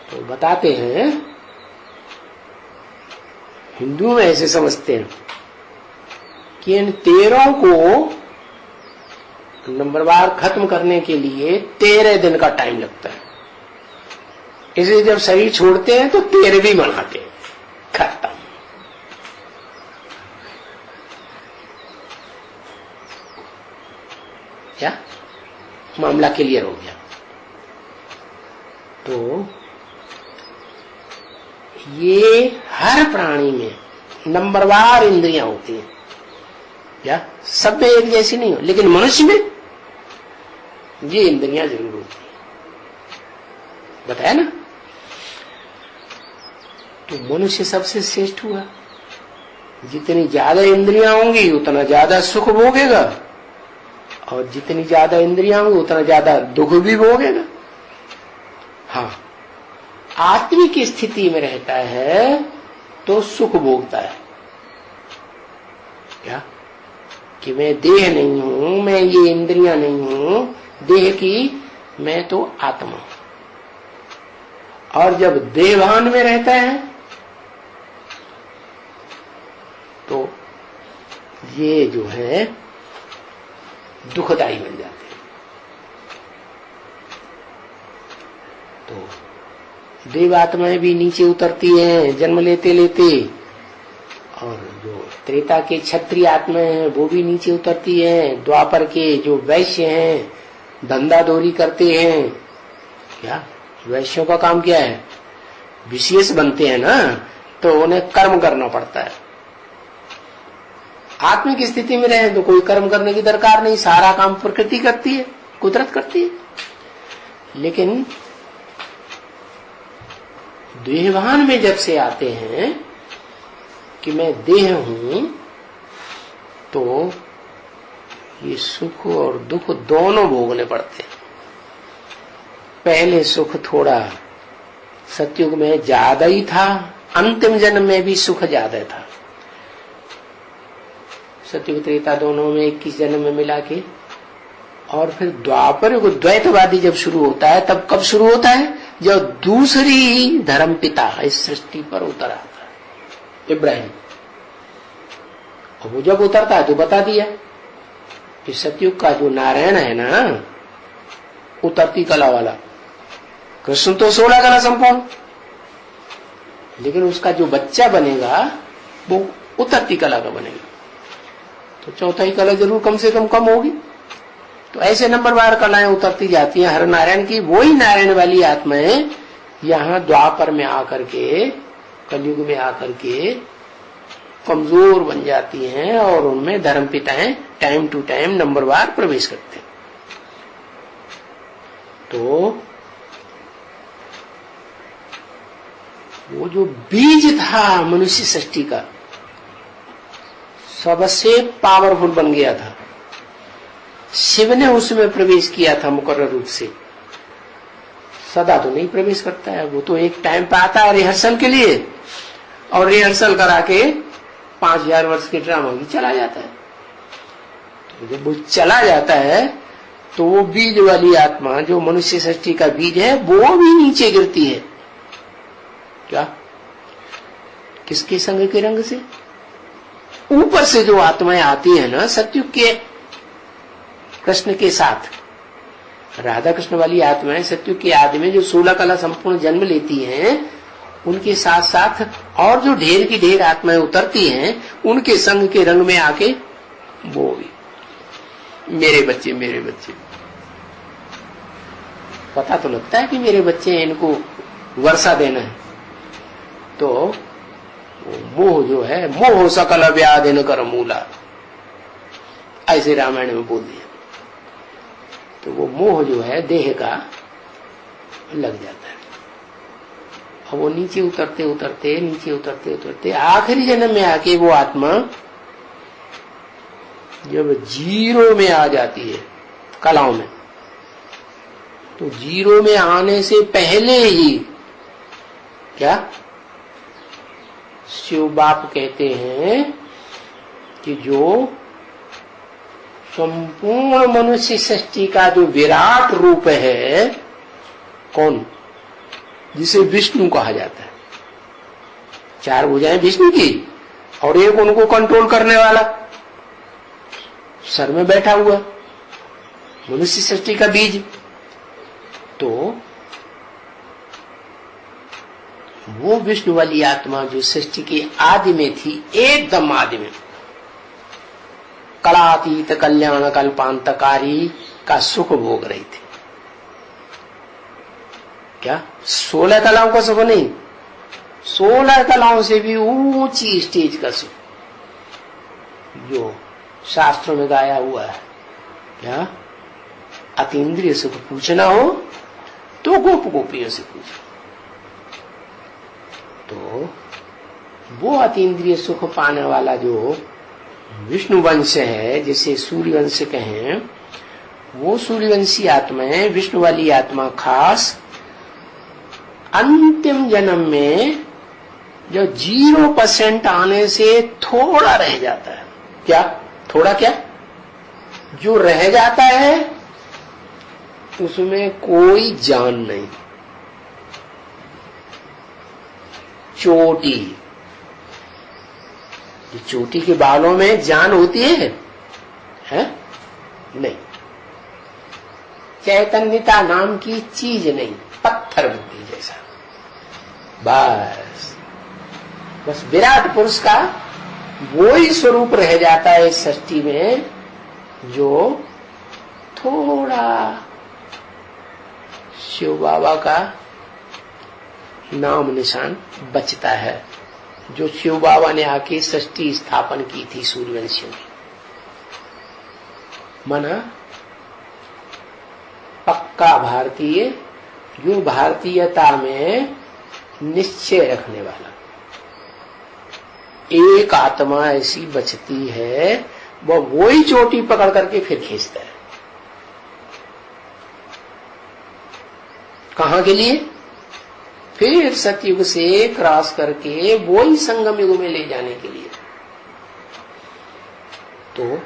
तो बताते हैं, हिंदू में ऐसे समझते हैं कि इन 13 को नंबरवार खत्म करने के लिए 13 दिन का टाइम लगता है। इसलिए जब शरीर छोड़ते हैं तो 13वीं मनाते हैं, खत्म। क्या? मामला क्लियर हो गया। तो ये हर प्राणी में नंबरवार इंद्रियां होती हैं, या सब में एक जैसी नहीं हो, लेकिन मनुष्य में ये इंद्रियां जरूर होती हैं, बताया ना। तो मनुष्य सबसे श्रेष्ठ हुआ। जितनी ज्यादा इंद्रियां होंगी उतना ज्यादा सुख भोगेगा, और जितनी ज्यादा इंद्रियां होंगी उतना ज्यादा दुख भी भोगेगा। हाँ, आत्मिक स्थिति में रहता है तो सुख भोगता है। क्या कि मैं देह नहीं हूं, मैं ये इंद्रियां नहीं हूं देह की, मैं तो आत्मा हूं। और जब देहभान में रहता है तो ये जो है दुखदायी बन जाते हैं। तो देवात्माएं भी नीचे उतरती हैं जन्म लेते लेते, और जो त्रेता के क्षत्रिय आत्माएं हैं वो भी नीचे उतरती हैं। द्वापर के जो वैश्य हैं धंधादौरी करते हैं, क्या वैश्यों का काम क्या है? विशेष बनते हैं ना, तो उन्हें कर्म करना पड़ता है। आत्मिक स्थिति में रहे तो कोई कर्म करने की दरकार नहीं, सारा काम प्रकृति करती है, कुदरत करती है। लेकिन देहभान में जब से आते हैं कि मैं देह हूं, तो ये सुख और दुख दोनों भोगने पड़ते हैं। पहले सुख थोड़ा सतयुग में ज्यादा ही था, अंतिम जन्म में भी सुख ज्यादा था। सतयुग त्रेता दोनों में 21 जन्म में मिला के, और फिर द्वापर युग द्वैतवादी जब शुरू होता है, तब कब शुरू होता है? जब दूसरी धर्म पिता इस सृष्टि पर उतर आता है, इब्राहिम। और वो जब उतरता है तो बता दिया कि सतयुग का जो नारायण है ना, उतरती कला वाला, कृष्ण तो 16 कला संपूर्ण, लेकिन उसका जो बच्चा बनेगा वो उतरती कला का बनेगा, तो चौथाई कला जरूर कम से कम होगी। तो ऐसे नंबरवार कलाएं उतरती जाती हैं हर नारायण की। वही नारायण वाली आत्माएं यहाँ द्वापर में आकर के, कलयुग में आकर के कमजोर बन जाती हैं, और उनमें धर्म पिताएं टाइम टू टाइम नंबरवार प्रवेश करते हैं। तो वो जो बीज था मनुष्य सृष्टि का, सबसे पावरफुल बन गया था। शिव ने उसमें प्रवेश किया था मुकर्रर रूप से। सदा तो नहीं प्रवेश करता है, वो तो एक टाइम पे आता है रिहर्सल के लिए, और रिहर्सल करा के 5000 वर्ष के ड्रामा की चला जाता है। तो जब वो चला जाता है तो वो बीज वाली आत्मा जो मनुष्य सृष्टि का बीज है वो भी नीचे गिरती है। क्या? किसके संग के रंग से? ऊपर से जो आत्माएं आती है ना सतयुग के कृष्ण के साथ, राधा कृष्ण वाली आत्माएं सतयुग के आदि में जो 16 कला संपूर्ण जन्म लेती हैं, उनके साथ साथ और जो ढेर की ढेर आत्माएं उतरती हैं, उनके संग के रंग में आके वो भी मेरे बच्चे मेरे बच्चे। पता तो लगता है कि मेरे बच्चे हैं, इनको वर्षा देना है। तो मोह जो है, मोह सकल व्याधि न कर मूला, ऐसे रामायण में बोल दिया। तो वो मोह जो है देह का लग जाता है, और वो नीचे उतरते उतरते नीचे उतरते उतरते आखिरी जन्म में आके वो आत्मा जब जीरो में आ जाती है कलाओं में, तो जीरो में आने से पहले ही क्या शिव बाप कहते हैं कि जो संपूर्ण मनुष्य सृष्टि का जो विराट रूप है, कौन? जिसे विष्णु कहा जाता है। 4 भुजाएं विष्णु की, और एक उनको कंट्रोल करने वाला सर में बैठा हुआ मनुष्य सृष्टि का बीज। तो वो विष्णु वाली आत्मा जो सृष्टि के आदि में थी, एकदम आदि में, कलातीत कल्याण कल्पांतकारी का सुख भोग रही थी। क्या 16 कलाओं का सुख नहीं, 16 कलाओं से भी ऊंची स्टेज का सुख जो शास्त्रों में गाया हुआ है। क्या अतीन्द्रिय सुख पूछना हो तो गोप गोपियों से पूछो। तो वो अतीन्द्रिय सुख पाने वाला जो विष्णु वंश है, जिसे सूर्यवंश कहें, वो सूर्यवंशी आत्माएं, विष्णु वाली आत्मा खास अंतिम जन्म में जो 0% आने से थोड़ा रह जाता है। क्या थोड़ा, क्या जो रह जाता है उसमें कोई जान नहीं। चोटी, चोटी के बालों में जान होती है? नहीं। चैतन्यता नाम की चीज नहीं, पत्थर बुद्धि जैसा। बस विराट पुरुष का वो ही स्वरूप रह जाता है इस सृष्टि में जो थोड़ा शिव बाबा का नाम निशान बचता है, जो शिव बाबा ने आके सृष्टि स्थापन की थी सूर्यवंशियों की। माना पक्का भारतीय, जो भारतीयता में निश्चय रखने वाला। एक आत्मा ऐसी बचती है, वो ही चोटी पकड़ करके फिर खींचता है। कहां के लिए? फिर सतयुग से क्रॉस करके वो ही संगम युग में ले जाने के लिए। तो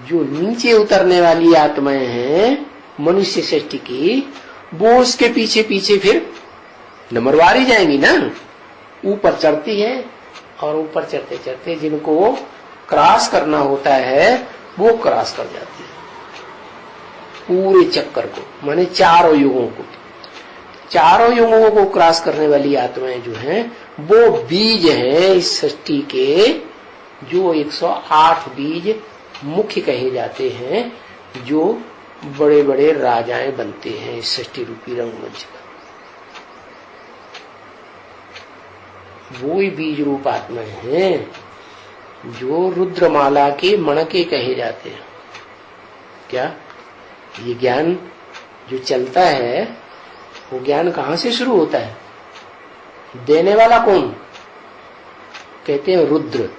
जो नीचे उतरने वाली आत्माएं हैं मनुष्य सृष्टि की, वो उसके पीछे पीछे फिर नंबरवार जाएंगी ना, ऊपर चढ़ती है। और ऊपर चढ़ते चढ़ते जिनको क्रॉस करना होता है वो क्रॉस कर जाती है पूरे चक्कर को, माने चारों युगों को। चारों युगों को क्रॉस करने वाली आत्माएं जो हैं वो बीज हैं इस सृष्टि के, जो 108 बीज मुख्य कहे जाते हैं, जो बड़े बड़े राजाएं बनते हैं इस सृष्टि रूपी रंगमंच का। वो ही बीज रूप आत्माएं हैं जो रुद्रमाला के मणके कहे जाते हैं। क्या ये ज्ञान जो चलता है वो ज्ञान कहां से शुरू होता है? देने वाला कौन? कहते हैं रुद्र।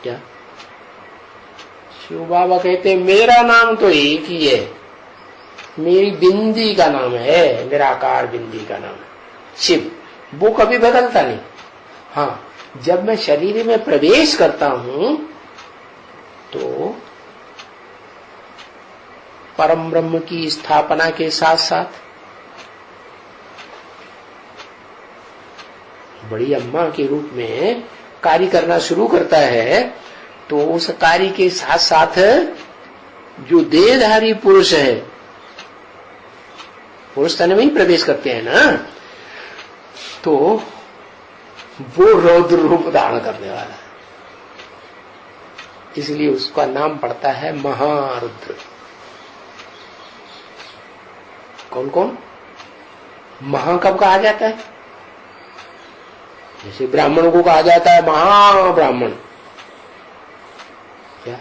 क्या शिव बाबा कहते हैं मेरा नाम तो एक ही है, मेरी बिंदी का नाम है, निराकार बिंदी का नाम है शिव। वो कभी बदलता नहीं। हाँ, जब मैं शरीर में प्रवेश करता हूं तो परम ब्रह्म की स्थापना के साथ साथ बड़ी अम्मा के रूप में कार्य करना शुरू करता है। तो उस कार्य के साथ साथ जो देहधारी पुरुष है, पुरुष तन में ही प्रवेश करते हैं ना, तो वो रौद्र रूप धारण करने वाला है। इसलिए उसका नाम पड़ता है महारुद्र। कौन कौन महा कब कहा जाता है? जैसे ब्राह्मणों को कहा जाता है महाब्राह्मण। क्या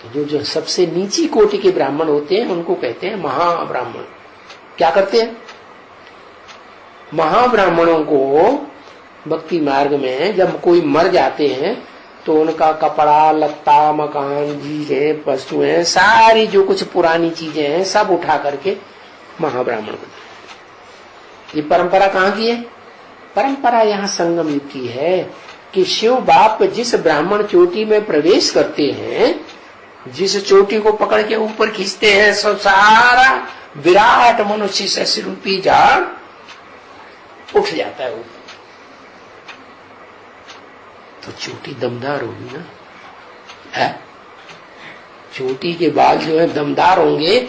तो जो सबसे नीची कोटि के ब्राह्मण होते हैं उनको कहते हैं महाब्राह्मण। क्या करते हैं? महाब्राह्मणों को भक्ति मार्ग में जब कोई मर जाते हैं तो उनका कपड़ा लत्ता मकान चीजें वस्तुएं सारी जो कुछ पुरानी चीजें हैं सब उठा करके महाब्राह्मण को देते। ये परंपरा कहाँ की है? परंपरा यहाँ संगम युग की है कि शिव बाप जिस ब्राह्मण चोटी में प्रवेश करते हैं, जिस चोटी को पकड़ के ऊपर खींचते हैं, सब सारा विराट मनुष्य शशि रूपी झाड़ उठ जाता है ऊपर। तो चोटी दमदार होगी ना है? चोटी के बाल जो है दमदार होंगे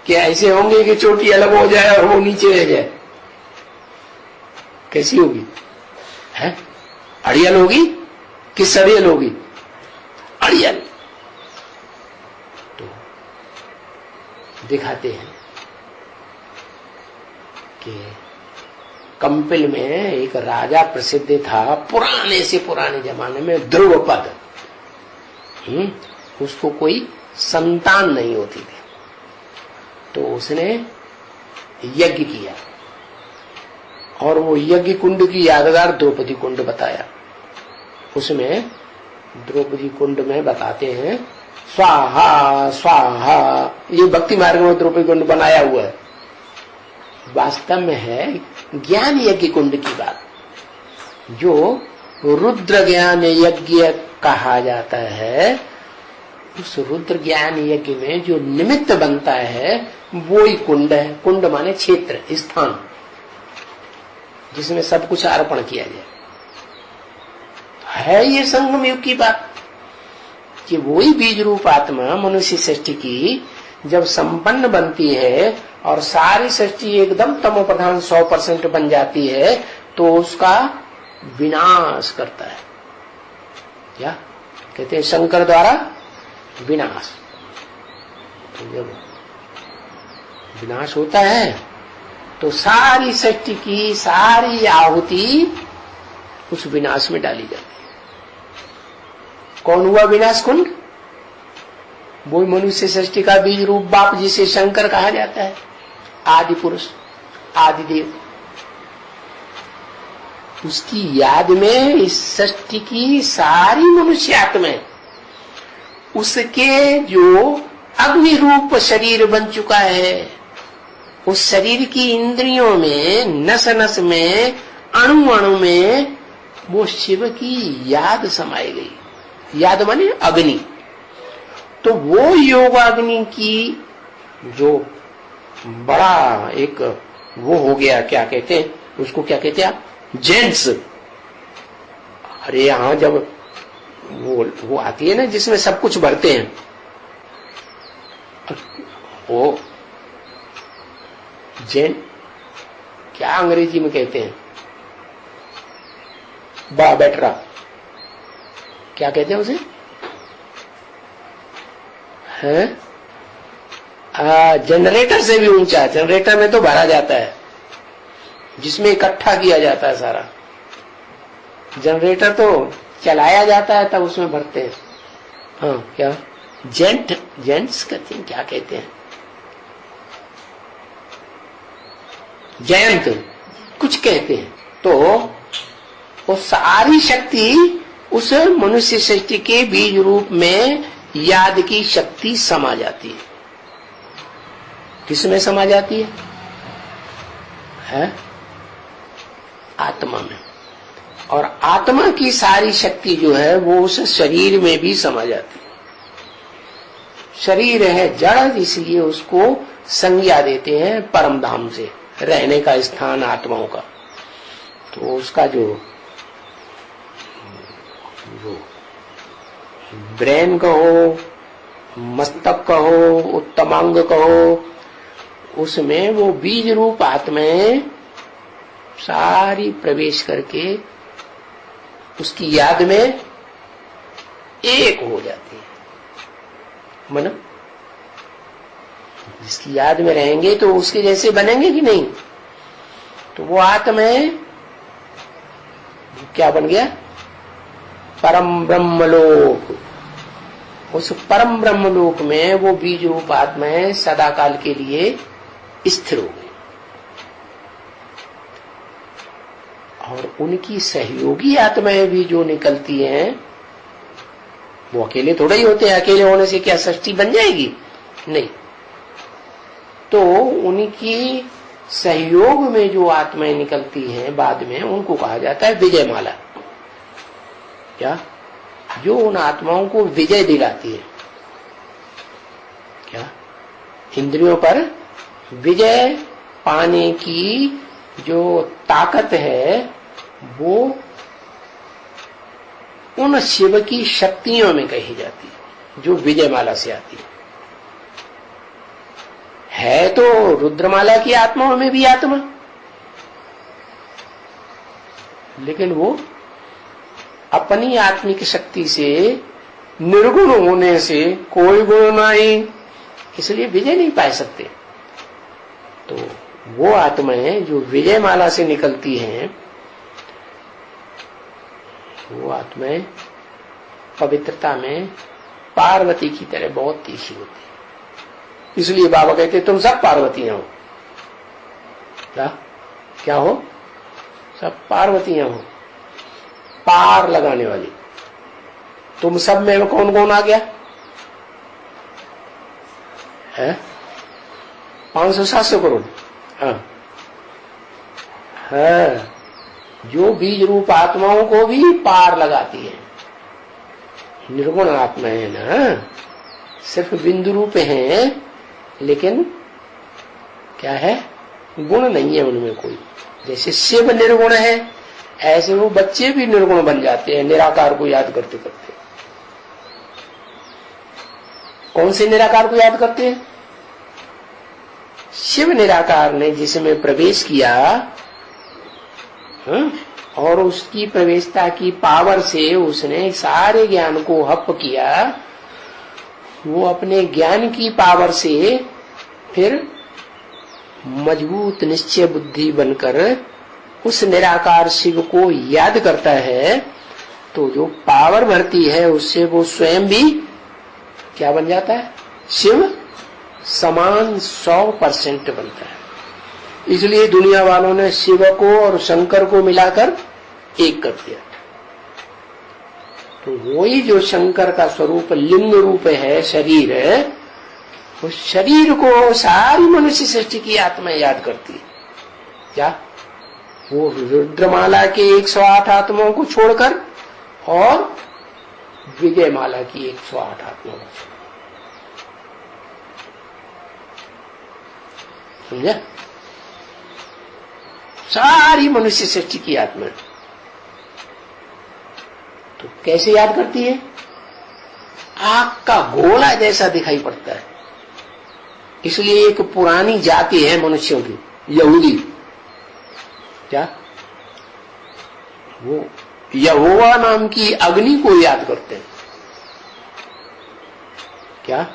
कि ऐसे होंगे कि चोटी अलग हो जाए और वो नीचे रह जाए? कैसी होगी? है अड़ियल होगी कि सड़ियल होगी? अड़ियल। तो दिखाते हैं कि कंपिल में एक राजा प्रसिद्ध था, पुराने से पुराने जमाने में, ध्रुवपद। उसको कोई संतान नहीं होती थी, तो उसने यज्ञ किया और वो यज्ञ कुंड की यादगार द्रौपदी कुंड बताया। उसमें द्रौपदी कुंड में बताते हैं स्वाहा स्वाहा, ये भक्ति मार्ग में द्रौपदी कुंड बनाया हुआ है। वास्तव में है ज्ञान यज्ञ कुंड की बात, जो रुद्र ज्ञान यज्ञ कहा जाता है। उस रुद्र ज्ञान यज्ञ में जो निमित्त बनता है वो ही कुंड है। कुंड माने क्षेत्र, स्थान, जिसमें सब कुछ अर्पण किया जाए। है ये संगम युग की बात कि वही बीज रूप आत्मा मनुष्य सृष्टि की जब संपन्न बनती है और सारी सृष्टि एकदम तमो प्रधान 100% बन जाती है, तो उसका विनाश करता है। क्या कहते हैं? शंकर द्वारा विनाश। तो जब विनाश होता है तो सारी सृष्टि की सारी आहुति उस विनाश में डाली जाती है। कौन हुआ विनाश कुंड? वो मनुष्य सृष्टि का बीज रूप बाप, जिसे शंकर कहा जाता है, आदि पुरुष, आदि देव। उसकी याद में इस सृष्टि की सारी मनुष्य आत्माएं, उसके जो अग्नि रूप शरीर बन चुका है, उस शरीर की इंद्रियों में, नस नस में, अणु अणु में वो शिव की याद समाई गई। याद माने अग्नि। तो वो योगाग्नि की जो बड़ा एक वो हो गया, क्या कहते हैं उसको, क्या कहते हैं आप? जेंट्स। अरे यहां जब वो आती है ना, जिसमें सब कुछ भरते हैं, वो जेंट, क्या अंग्रेजी में कहते हैं, बड़ा बैटरा, क्या कहते हैं उसे? है जनरेटर से भी ऊंचा। जनरेटर में तो भरा जाता है, जिसमें इकट्ठा किया जाता है सारा। जनरेटर तो चलाया जाता है, तब उसमें भरते हैं। हाँ, क्या जेंट्स कहते हैं, क्या कहते हैं, जयंत कुछ कहते हैं। तो वो सारी शक्ति उस मनुष्य सृष्टि के बीज रूप में याद की शक्ति समा जाती है। किसमें समा जाती है? आत्मा में। और आत्मा की सारी शक्ति जो है वो उस शरीर में भी समा जाती है। शरीर है जड़, इसलिए उसको संज्ञा देते हैं परम धाम से, रहने का स्थान आत्माओं का। तो उसका जो ब्रेन कहो, मस्तक कहो, उत्तमांग कहो, उसमें वो बीज रूप आत्माएं सारी प्रवेश करके उसकी याद में एक हो जाती है। मतलब जिसकी याद में रहेंगे तो उसके जैसे बनेंगे कि नहीं? तो वो आत्माएं क्या बन गया? परम ब्रह्मलोक। उस परम ब्रह्मलोक में वो बीज रूप आत्माएं सदा काल के लिए स्थिर हो गई। और उनकी सहयोगी आत्माएं भी जो निकलती हैं, वो अकेले थोड़ा ही होते हैं। अकेले होने से क्या सृष्टि बन जाएगी? नहीं। तो उनकी सहयोग में जो आत्माएं निकलती हैं बाद में, उनको कहा जाता है विजयमाला। क्या? जो उन आत्माओं को विजय दिलाती है। क्या? इंद्रियों पर विजय पाने की जो ताकत है, वो उन शिव की शक्तियों में कही जाती है, जो विजयमाला से आती है। तो रुद्रमाला की आत्माओं में भी आत्मा, लेकिन वो अपनी आत्मिक शक्ति से, निर्गुण होने से, कोई गुण नहीं, इसलिए विजय नहीं पा सकते। तो वो आत्माएं जो विजयमाला से निकलती हैं, वो आत्माएं पवित्रता में पार्वती की तरह बहुत तीखी होती है। इसलिए बाबा कहते तुम सब पार्वतियां हो। क्या हो? सब पार्वतियां हो, पार लगाने वाली। तुम सब में कौन कौन आ गया है? 500-700 करोड़। हाँ, जो बीज रूप आत्माओं को भी पार लगाती है। निर्गुण आत्मा है ना, सिर्फ बिंदु रूप हैं, लेकिन क्या है? गुण नहीं है उनमें कोई। जैसे शिव निर्गुण है, ऐसे वो बच्चे भी निर्गुण बन जाते हैं निराकार को याद करते करते। कौन से निराकार को याद करते हैं? शिव निराकार ने जिसमें प्रवेश किया, और उसकी प्रवेशता की पावर से उसने सारे ज्ञान को हप किया। वो अपने ज्ञान की पावर से फिर मजबूत निश्चय बुद्धि बनकर उस निराकार शिव को याद करता है, तो जो पावर भरती है उससे वो स्वयं भी क्या बन जाता है? शिव समान 100% बनता है। इसलिए दुनिया वालों ने शिव को और शंकर को मिलाकर एक कर दिया। तो वही जो शंकर का स्वरूप लिंग रूप है, शरीर है, उस शरीर को सारी मनुष्य सृष्टि की आत्मा याद करती है। क्या? वो रुद्रमाला के 108 आत्माओं को छोड़कर और विजयमाला की 108 आत्माओं को, समझा? सारी मनुष्य सृष्टि की आत्मा। तो कैसे याद करती है? आग का गोला जैसा दिखाई पड़ता है। इसलिए एक पुरानी जाति है मनुष्यों की, यहूदी। क्या? वो यहोवा नाम की अग्नि को याद करते हैं। क्या?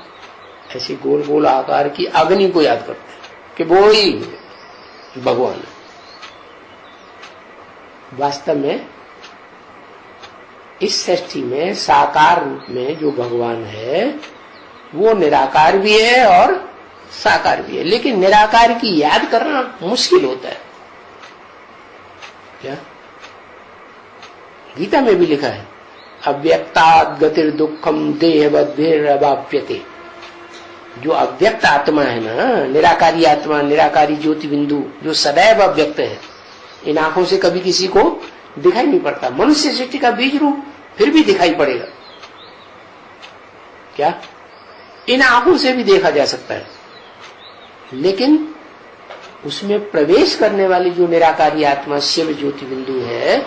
ऐसी गोल गोल आकार की अग्नि को याद करते हैं कि वो ही भगवान है। वास्तव में इस सृष्टि में साकार रूप में जो भगवान है वो निराकार भी है और साकार भी है, लेकिन निराकार की याद करना मुश्किल होता है। क्या? गीता में भी लिखा है, अव्यक्तात् गतिर दुखम देहवद्भिरवाप्यते। जो अव्यक्त आत्मा है ना, निराकारी आत्मा, निराकारी ज्योति बिंदु, जो सदैव अव्यक्त है, इन आंखों से कभी किसी को दिखाई नहीं पड़ता। मनुष्य सृष्टि का बीज रूप फिर भी दिखाई पड़ेगा। क्या? इन आंखों से भी देखा जा सकता है, लेकिन उसमें प्रवेश करने वाली जो निराकारी आत्मा शिव ज्योति बिंदु है,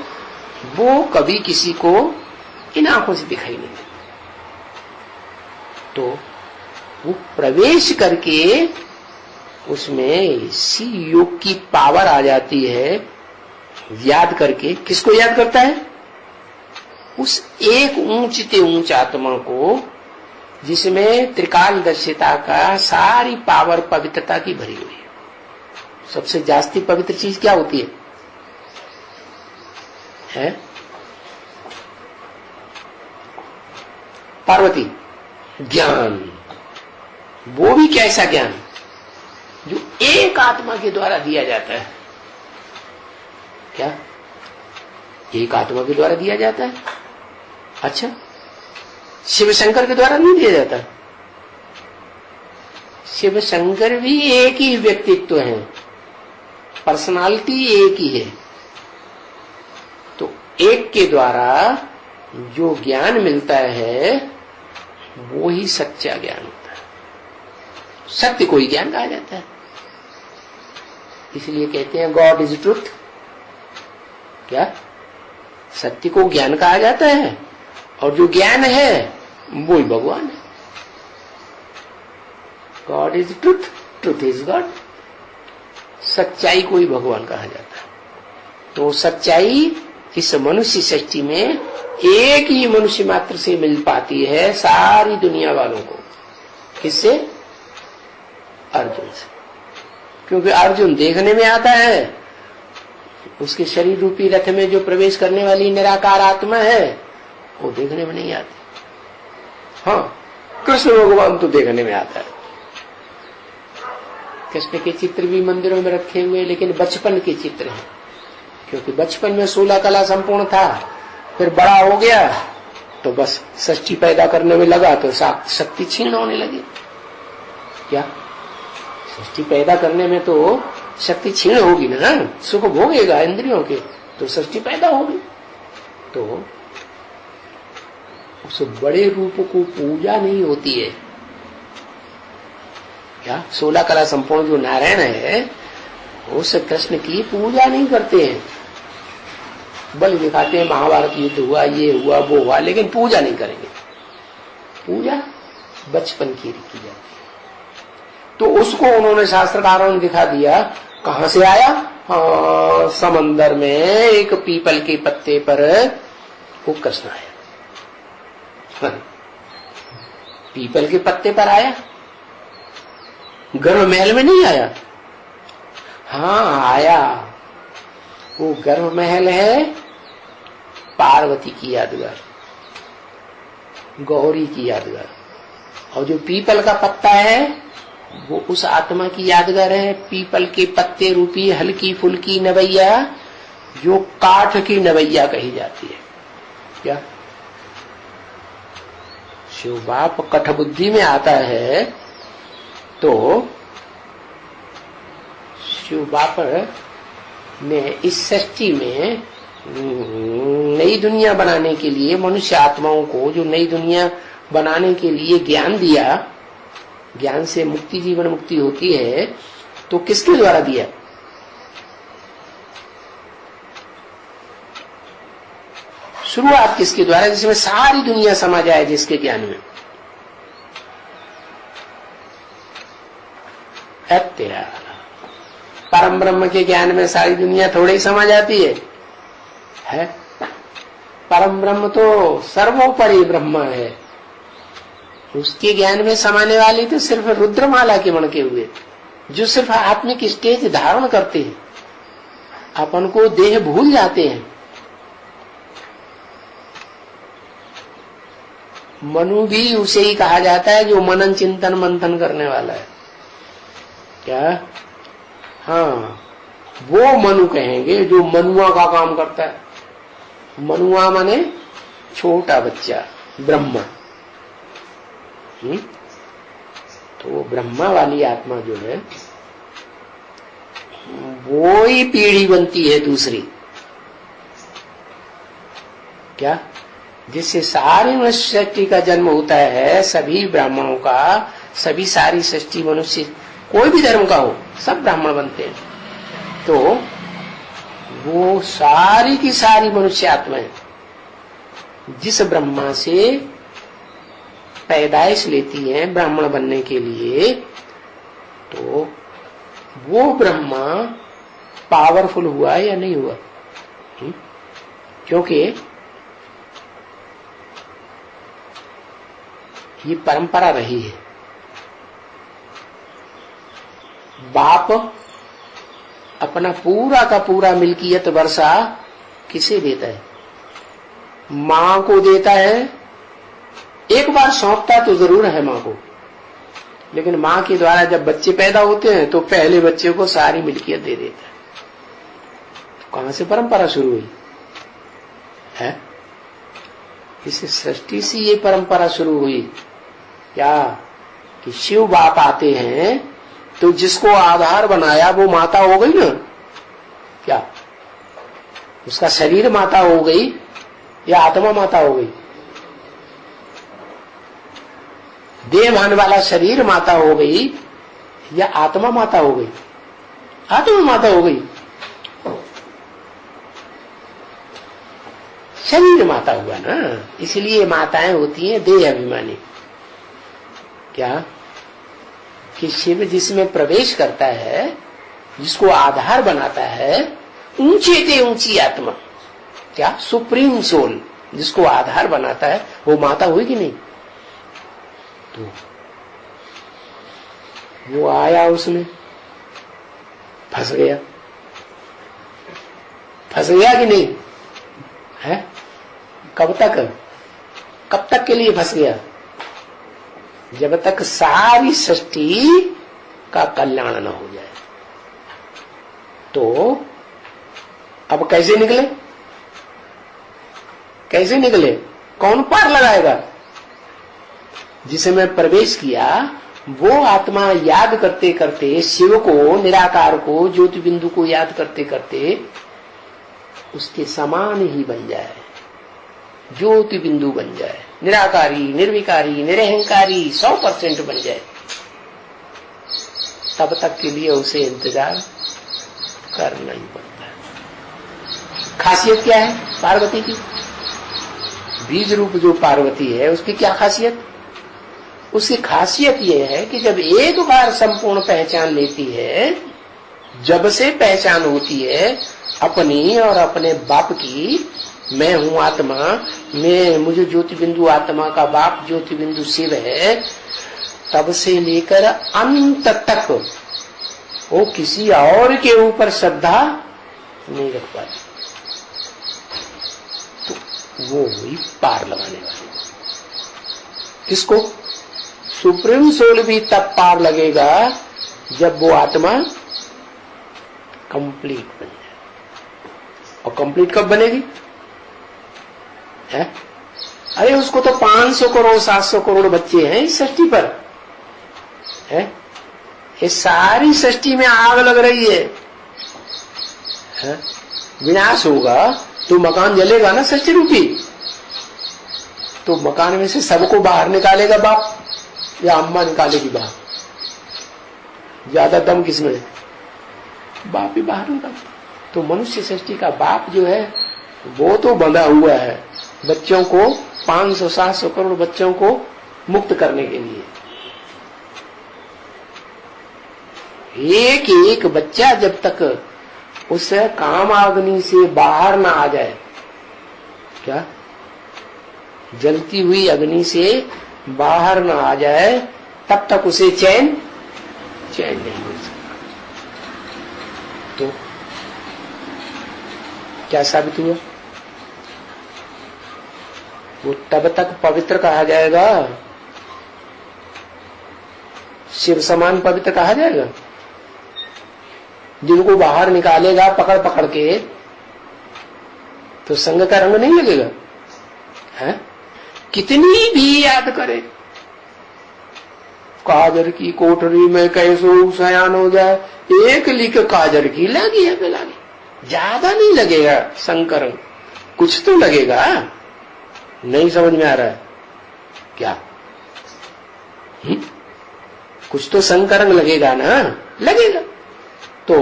वो कभी किसी को इन आंखों से दिखाई नहीं देती। तो वो प्रवेश करके उसमें इसी योग की पावर आ जाती है। याद करके किसको याद करता है? उस एक ऊंच से ऊंच आत्मा को, जिसमें त्रिकालदर्शिता का सारी पावर पवित्रता की भरी हुई है। सबसे जास्ती पवित्र चीज क्या होती है? पार्वती। ज्ञान। वो भी कैसा ज्ञान? जो एक आत्मा के द्वारा दिया जाता है। क्या? एक आत्मा के द्वारा दिया जाता है? अच्छा, शिव शंकर के द्वारा नहीं दिया जाता? शिव शंकर भी एक ही व्यक्तित्व है, पर्सनालिटी एक ही है। तो एक के द्वारा जो ज्ञान मिलता है वो ही सच्चा ज्ञान होता है। सत्य को ही ज्ञान कहा जाता है। इसलिए कहते हैं गॉड इज ट्रुथ। क्या? सत्य को ज्ञान कहा जाता है, और जो ज्ञान है वो ही भगवान है। God is truth, truth is God. सच्चाई को ही भगवान कहा जाता है। तो सच्चाई इस मनुष्य सृष्टि में एक ही मनुष्य मात्र से मिल पाती है सारी दुनिया वालों को। किससे? अर्जुन से। क्योंकि अर्जुन देखने में आता है, उसके शरीर रूपी रथ में जो प्रवेश करने वाली निराकार आत्मा है वो देखने में नहीं आती। हाँ, कृष्ण भगवान तो देखने में आता है। कृष्ण के चित्र भी मंदिरों में रखे हुए, लेकिन बचपन के चित्र हैं, क्योंकि बचपन में 16 कला संपूर्ण था, फिर बड़ा हो गया तो बस षष्ठी पैदा करने में लगा तो शक्ति छीन होने लगी। क्या षष्ठी पैदा करने में तो शक्ति छीन होगी ना, सुख भोगेगा इंद्रियों के, तो षष्ठी पैदा होगी। तो उस बड़े रूप को पूजा नहीं होती है। क्या 16 कला संपूर्ण जो नारायण है उस कृष्ण की पूजा नहीं करते हैं। बलि दिखाते हैं, महाभारत युद्ध हुआ, ये हुआ, वो हुआ, लेकिन पूजा नहीं करेंगे। पूजा बचपन की की जाती है। तो उसको उन्होंने शास्त्रकारों ने दिखा दिया। कहां से आया? हाँ, समंदर में एक पीपल के पत्ते पर वो कृष्ण आया। हाँ, पीपल के पत्ते पर आया, गर्भ महल में नहीं आया। हाँ आया, वो गर्भ महल है पार्वती की यादगार, गौरी की यादगार, और जो पीपल का पत्ता है वो उस आत्मा की यादगार है। पीपल के पत्ते रूपी हल्की फुल्की नवैया, जो काठ की नवैया कही जाती है। क्या शिव बाप कठबुद्धि में आता है तो शिव बाप ने इस सृष्टि में नई दुनिया बनाने के लिए मनुष्य आत्माओं को जो नई दुनिया बनाने के लिए ज्ञान दिया, ज्ञान से मुक्ति, जीवन मुक्ति होती है, तो किसके द्वारा दिया? शुरुआत किसके द्वारा? जिसमें सारी दुनिया समा जाए, जिसके ज्ञान में। तेरा परम ब्रह्म के ज्ञान में सारी दुनिया थोड़ी ही समा जाती है? परम ब्रह्म तो सर्वोपरि ब्रह्म है। उसके ज्ञान में समाने वाली तो सिर्फ रुद्रमाला के मणके हुए, जो सिर्फ आत्मिक स्टेज धारण करते हैं, अपन को देह भूल जाते हैं। मनु भी उसे ही कहा जाता है जो मनन चिंतन मंथन करने वाला है। क्या? हाँ, वो मनु कहेंगे जो मनुआ का काम करता है। मनुआ माने छोटा बच्चा, ब्रह्मा। तो ब्रह्मा वाली आत्मा जो है वो ही पीढ़ी बनती है दूसरी। क्या? जिससे सारी मनुष्य सृष्टि का जन्म होता है, सभी ब्राह्मणों का, सभी सारी सृष्टि मनुष्य कोई भी धर्म का हो, सब ब्राह्मण बनते हैं। तो वो सारी की सारी मनुष्य आत्माएं जिस ब्रह्मा से पैदाइश लेती हैं ब्राह्मण बनने के लिए, तो वो ब्रह्मा पावरफुल हुआ या नहीं हुआ? क्योंकि ये परंपरा रही है। बाप अपना पूरा का पूरा मिल्कियत वर्षा किसे देता है? मां को देता है। एक बार सौंपता तो जरूर है मां को, लेकिन मां के द्वारा जब बच्चे पैदा होते हैं तो पहले बच्चे को सारी मिल्कियत दे देता है। तो कहां से परंपरा शुरू हुई है? इस सृष्टि से ये परंपरा शुरू हुई। क्या कि शिव बाप आते हैं तो जिसको आधार बनाया वो माता हो गई ना? क्या उसका शरीर माता हो गई या आत्मा माता हो गई? देहभान वाला शरीर माता हो गई या आत्मा माता हो गई? आत्मा माता हो गई। शरीर माता हुआ ना, इसलिए माताएं होती हैं देह अभिमानी। क्या कि शिव जिसमें प्रवेश करता है, जिसको आधार बनाता है, ऊंचे से ऊंची आत्मा, क्या सुप्रीम सोल जिसको आधार बनाता है, वो माता हुई कि नहीं? तो वो आया उसमें, फंस गया। फंस गया कि नहीं है? कब तक के लिए फंस गया? जब तक सारी सृष्टि का कल्याण न हो जाए। तो अब कैसे निकले? कैसे निकले? कौन पार लगाएगा? जिसमें प्रवेश किया वो आत्मा याद करते करते, शिव को, निराकार को, ज्योति बिंदु को याद करते करते उसके समान ही बन जाए, ज्योति बिंदु बन जाए, निराकारी, निर्विकारी, निरहंकारी 100% बन जाए, तब तक के लिए उसे इंतजार करना ही पड़ता है। खासियत क्या है पार्वती की? बीज रूप जो पार्वती है उसकी क्या खासियत? उसकी खासियत यह है कि जब एक बार संपूर्ण पहचान लेती है, जब से पहचान होती है अपनी और अपने बाप की, मैं हूँ आत्मा, मुझे ज्योति बिंदु आत्मा का बाप ज्योति बिंदु शिव है, तब से लेकर अंत तक वो किसी और के ऊपर श्रद्धा नहीं रख पाती। तो वो हुई पार लगाने वाली। किसको? सुप्रीम सोल भी तब पार लगेगा जब वो आत्मा कंप्लीट बन जाए। और कंप्लीट कब बनेगी है? अरे उसको तो 500 करोड़ 700 करोड़ बच्चे हैं इस सृष्टि पर है? ये सारी सृष्टि में आग लग रही है? विनाश होगा तो मकान जलेगा ना सृष्टि रूपी। तो मकान में से सबको बाहर निकालेगा बाप या अम्मा निकालेगी बाहर? ज्यादा दम किसमें है? बाप ही बाहर निकाल। तो मनुष्य सृष्टि का बाप जो है वो तो बंधा हुआ है बच्चों को, 500-700 करोड़ बच्चों को मुक्त करने के लिए। एक एक बच्चा जब तक उस कामाग्नि से बाहर ना आ जाए, क्या जलती हुई अग्नि से बाहर ना आ जाए, तब तक उसे चैन नहीं मिल सकता। तो क्या साबित हुआ? वो तब तक पवित्र कहा जाएगा, शिव समान पवित्र कहा जाएगा, जिनको बाहर निकालेगा पकड़ पकड़ के तो संग का रंग नहीं लगेगा है? कितनी भी याद करे, काजर की कोठरी में कैसो सयान हो जाए, एक लिख काजर की लगी है लागी, ज्यादा नहीं लगेगा संकरंग, कुछ तो लगेगा। नहीं समझ में आ रहा है क्या? कुछ तो संकरंग लगेगा ना, लगेगा। तो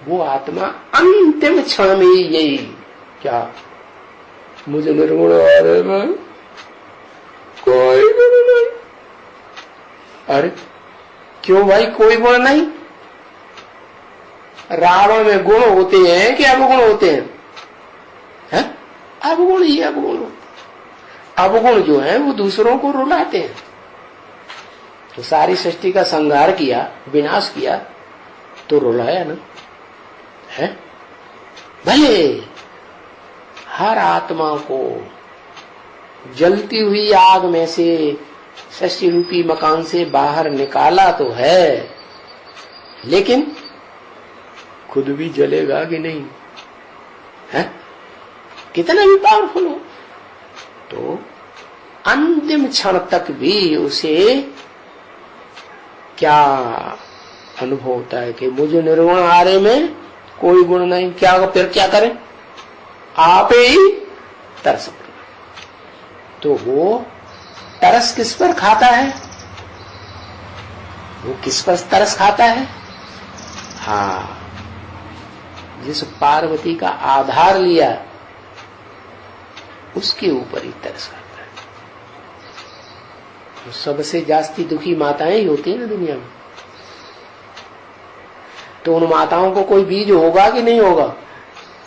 वो आत्मा अंतिम क्षण में यही क्या, मुझे निर्गुण अरे में कोई गुण नहीं। अरे क्यों भाई कोई गुण नहीं? रावण में गुण होते हैं कि अवगुण होते हैं? अवगुण ही अवगुण होते। अवगुण जो है वो दूसरों को रुलाते हैं। तो सारी सृष्टि का संहार किया, विनाश किया, तो रुलाया ना है? भले हर आत्मा को जलती हुई आग में से, सृष्टि रूपी मकान से बाहर निकाला तो है, लेकिन खुद भी जलेगा कि नहीं है? कितना भी पावरफुल हो तो अंतिम क्षण तक भी उसे क्या अनुभव होता है कि मुझे निर्गुण आरे में कोई गुण नहीं। क्या फिर क्या करें? आप ही तरस पड़े। तो वो तरस किस पर खाता है? वो किस पर तरस खाता है? हाँ, जिस पार्वती का आधार लिया उसके ऊपर ही तरस खाता है। तो सबसे जास्ती दुखी माताएं ही होती है ना दुनिया में। तो उन माताओं को कोई बीज होगा कि नहीं होगा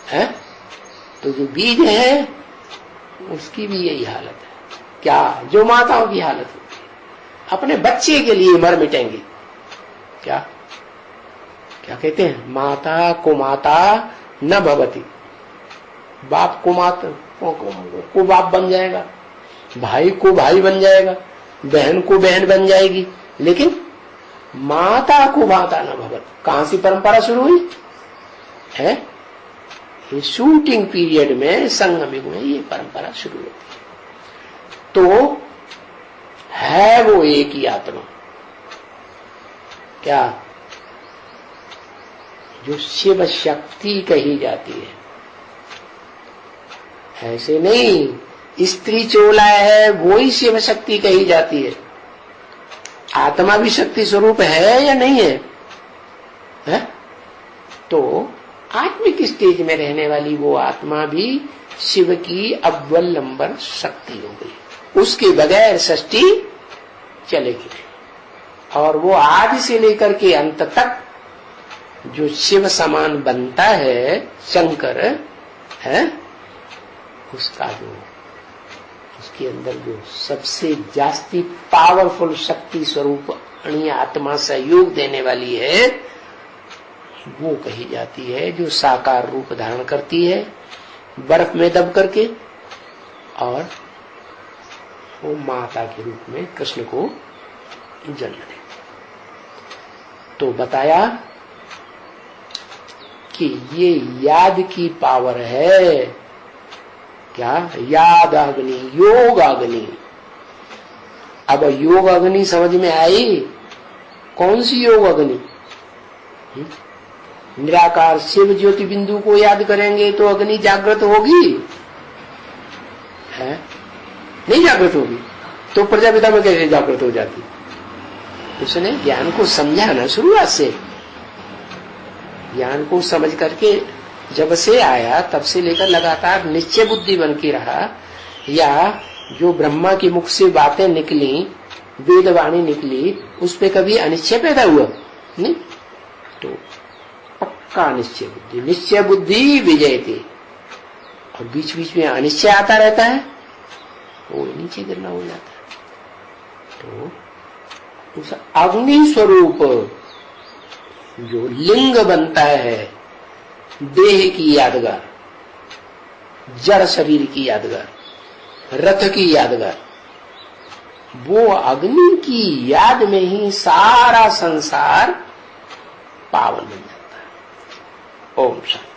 है? तो जो बीज है उसकी भी यही हालत है। क्या? जो माताओं की हालत होती है, अपने बच्चे के लिए मर मिटेंगे। क्या? क्या कहते हैं, माता को माता न भवति, बाप को माता को बाप बन जाएगा, भाई को भाई बन जाएगा, बहन को बहन बन जाएगी, लेकिन माता को माता न भवत। कहां से परंपरा शुरू हुई है? ये शूटिंग पीरियड में, संगम युग में ये परंपरा शुरू होती है। तो है वो एक ही आत्मा, क्या, जो शिव शक्ति कही जाती है। ऐसे नहीं स्त्री चोला है वो ही शिव शक्ति कही जाती है। आत्मा भी शक्ति स्वरूप है या नहीं है? तो आत्मिक स्टेज में रहने वाली वो आत्मा भी शिव की अव्वल नंबर शक्ति हो गई। उसके बगैर सृष्टि चलेगी नहीं। और वो आदि से लेकर के अंत तक जो शिव समान बनता है शंकर है, उसका जो उसके अंदर जो सबसे जास्ती पावरफुल शक्ति स्वरूप अणीय आत्मा सहयोग देने वाली है, वो कही जाती है, जो साकार रूप धारण करती है बर्फ में दब करके, और वो माता के रूप में कृष्ण को जन्म दे। तो बताया कि ये याद की पावर है, क्या, याद अग्नि, योग अग्नि। अब योग अग्नि समझ में आई? कौन सी योग अग्नि? निराकार शिव ज्योति बिंदु को याद करेंगे तो अग्नि जागृत होगी है? नहीं जागृत होगी तो प्रजापिता में कैसे जागृत हो जाती? उसने ज्ञान को समझाना शुरुआत से, ज्ञान को समझ करके जब से आया तब से लेकर लगातार निश्चय बुद्धि बन के रहा, या जो ब्रह्मा के मुख से बातें निकली, वेदवाणी निकली, उस पे कभी अनिश्चय पैदा हुआ नहीं। तो पक्का निश्चय बुद्धि, निश्चय बुद्धि विजय थी। और बीच बीच में अनिश्चय आता रहता है, वो नीचे गिरना हो जाता है। तो उस अग्नि स्वरूप जो लिंग बनता है, देह की यादगार, जड़ शरीर की यादगार, रथ की यादगार, वो अग्नि की याद में ही सारा संसार पावन बन जाता है। ओम शांति।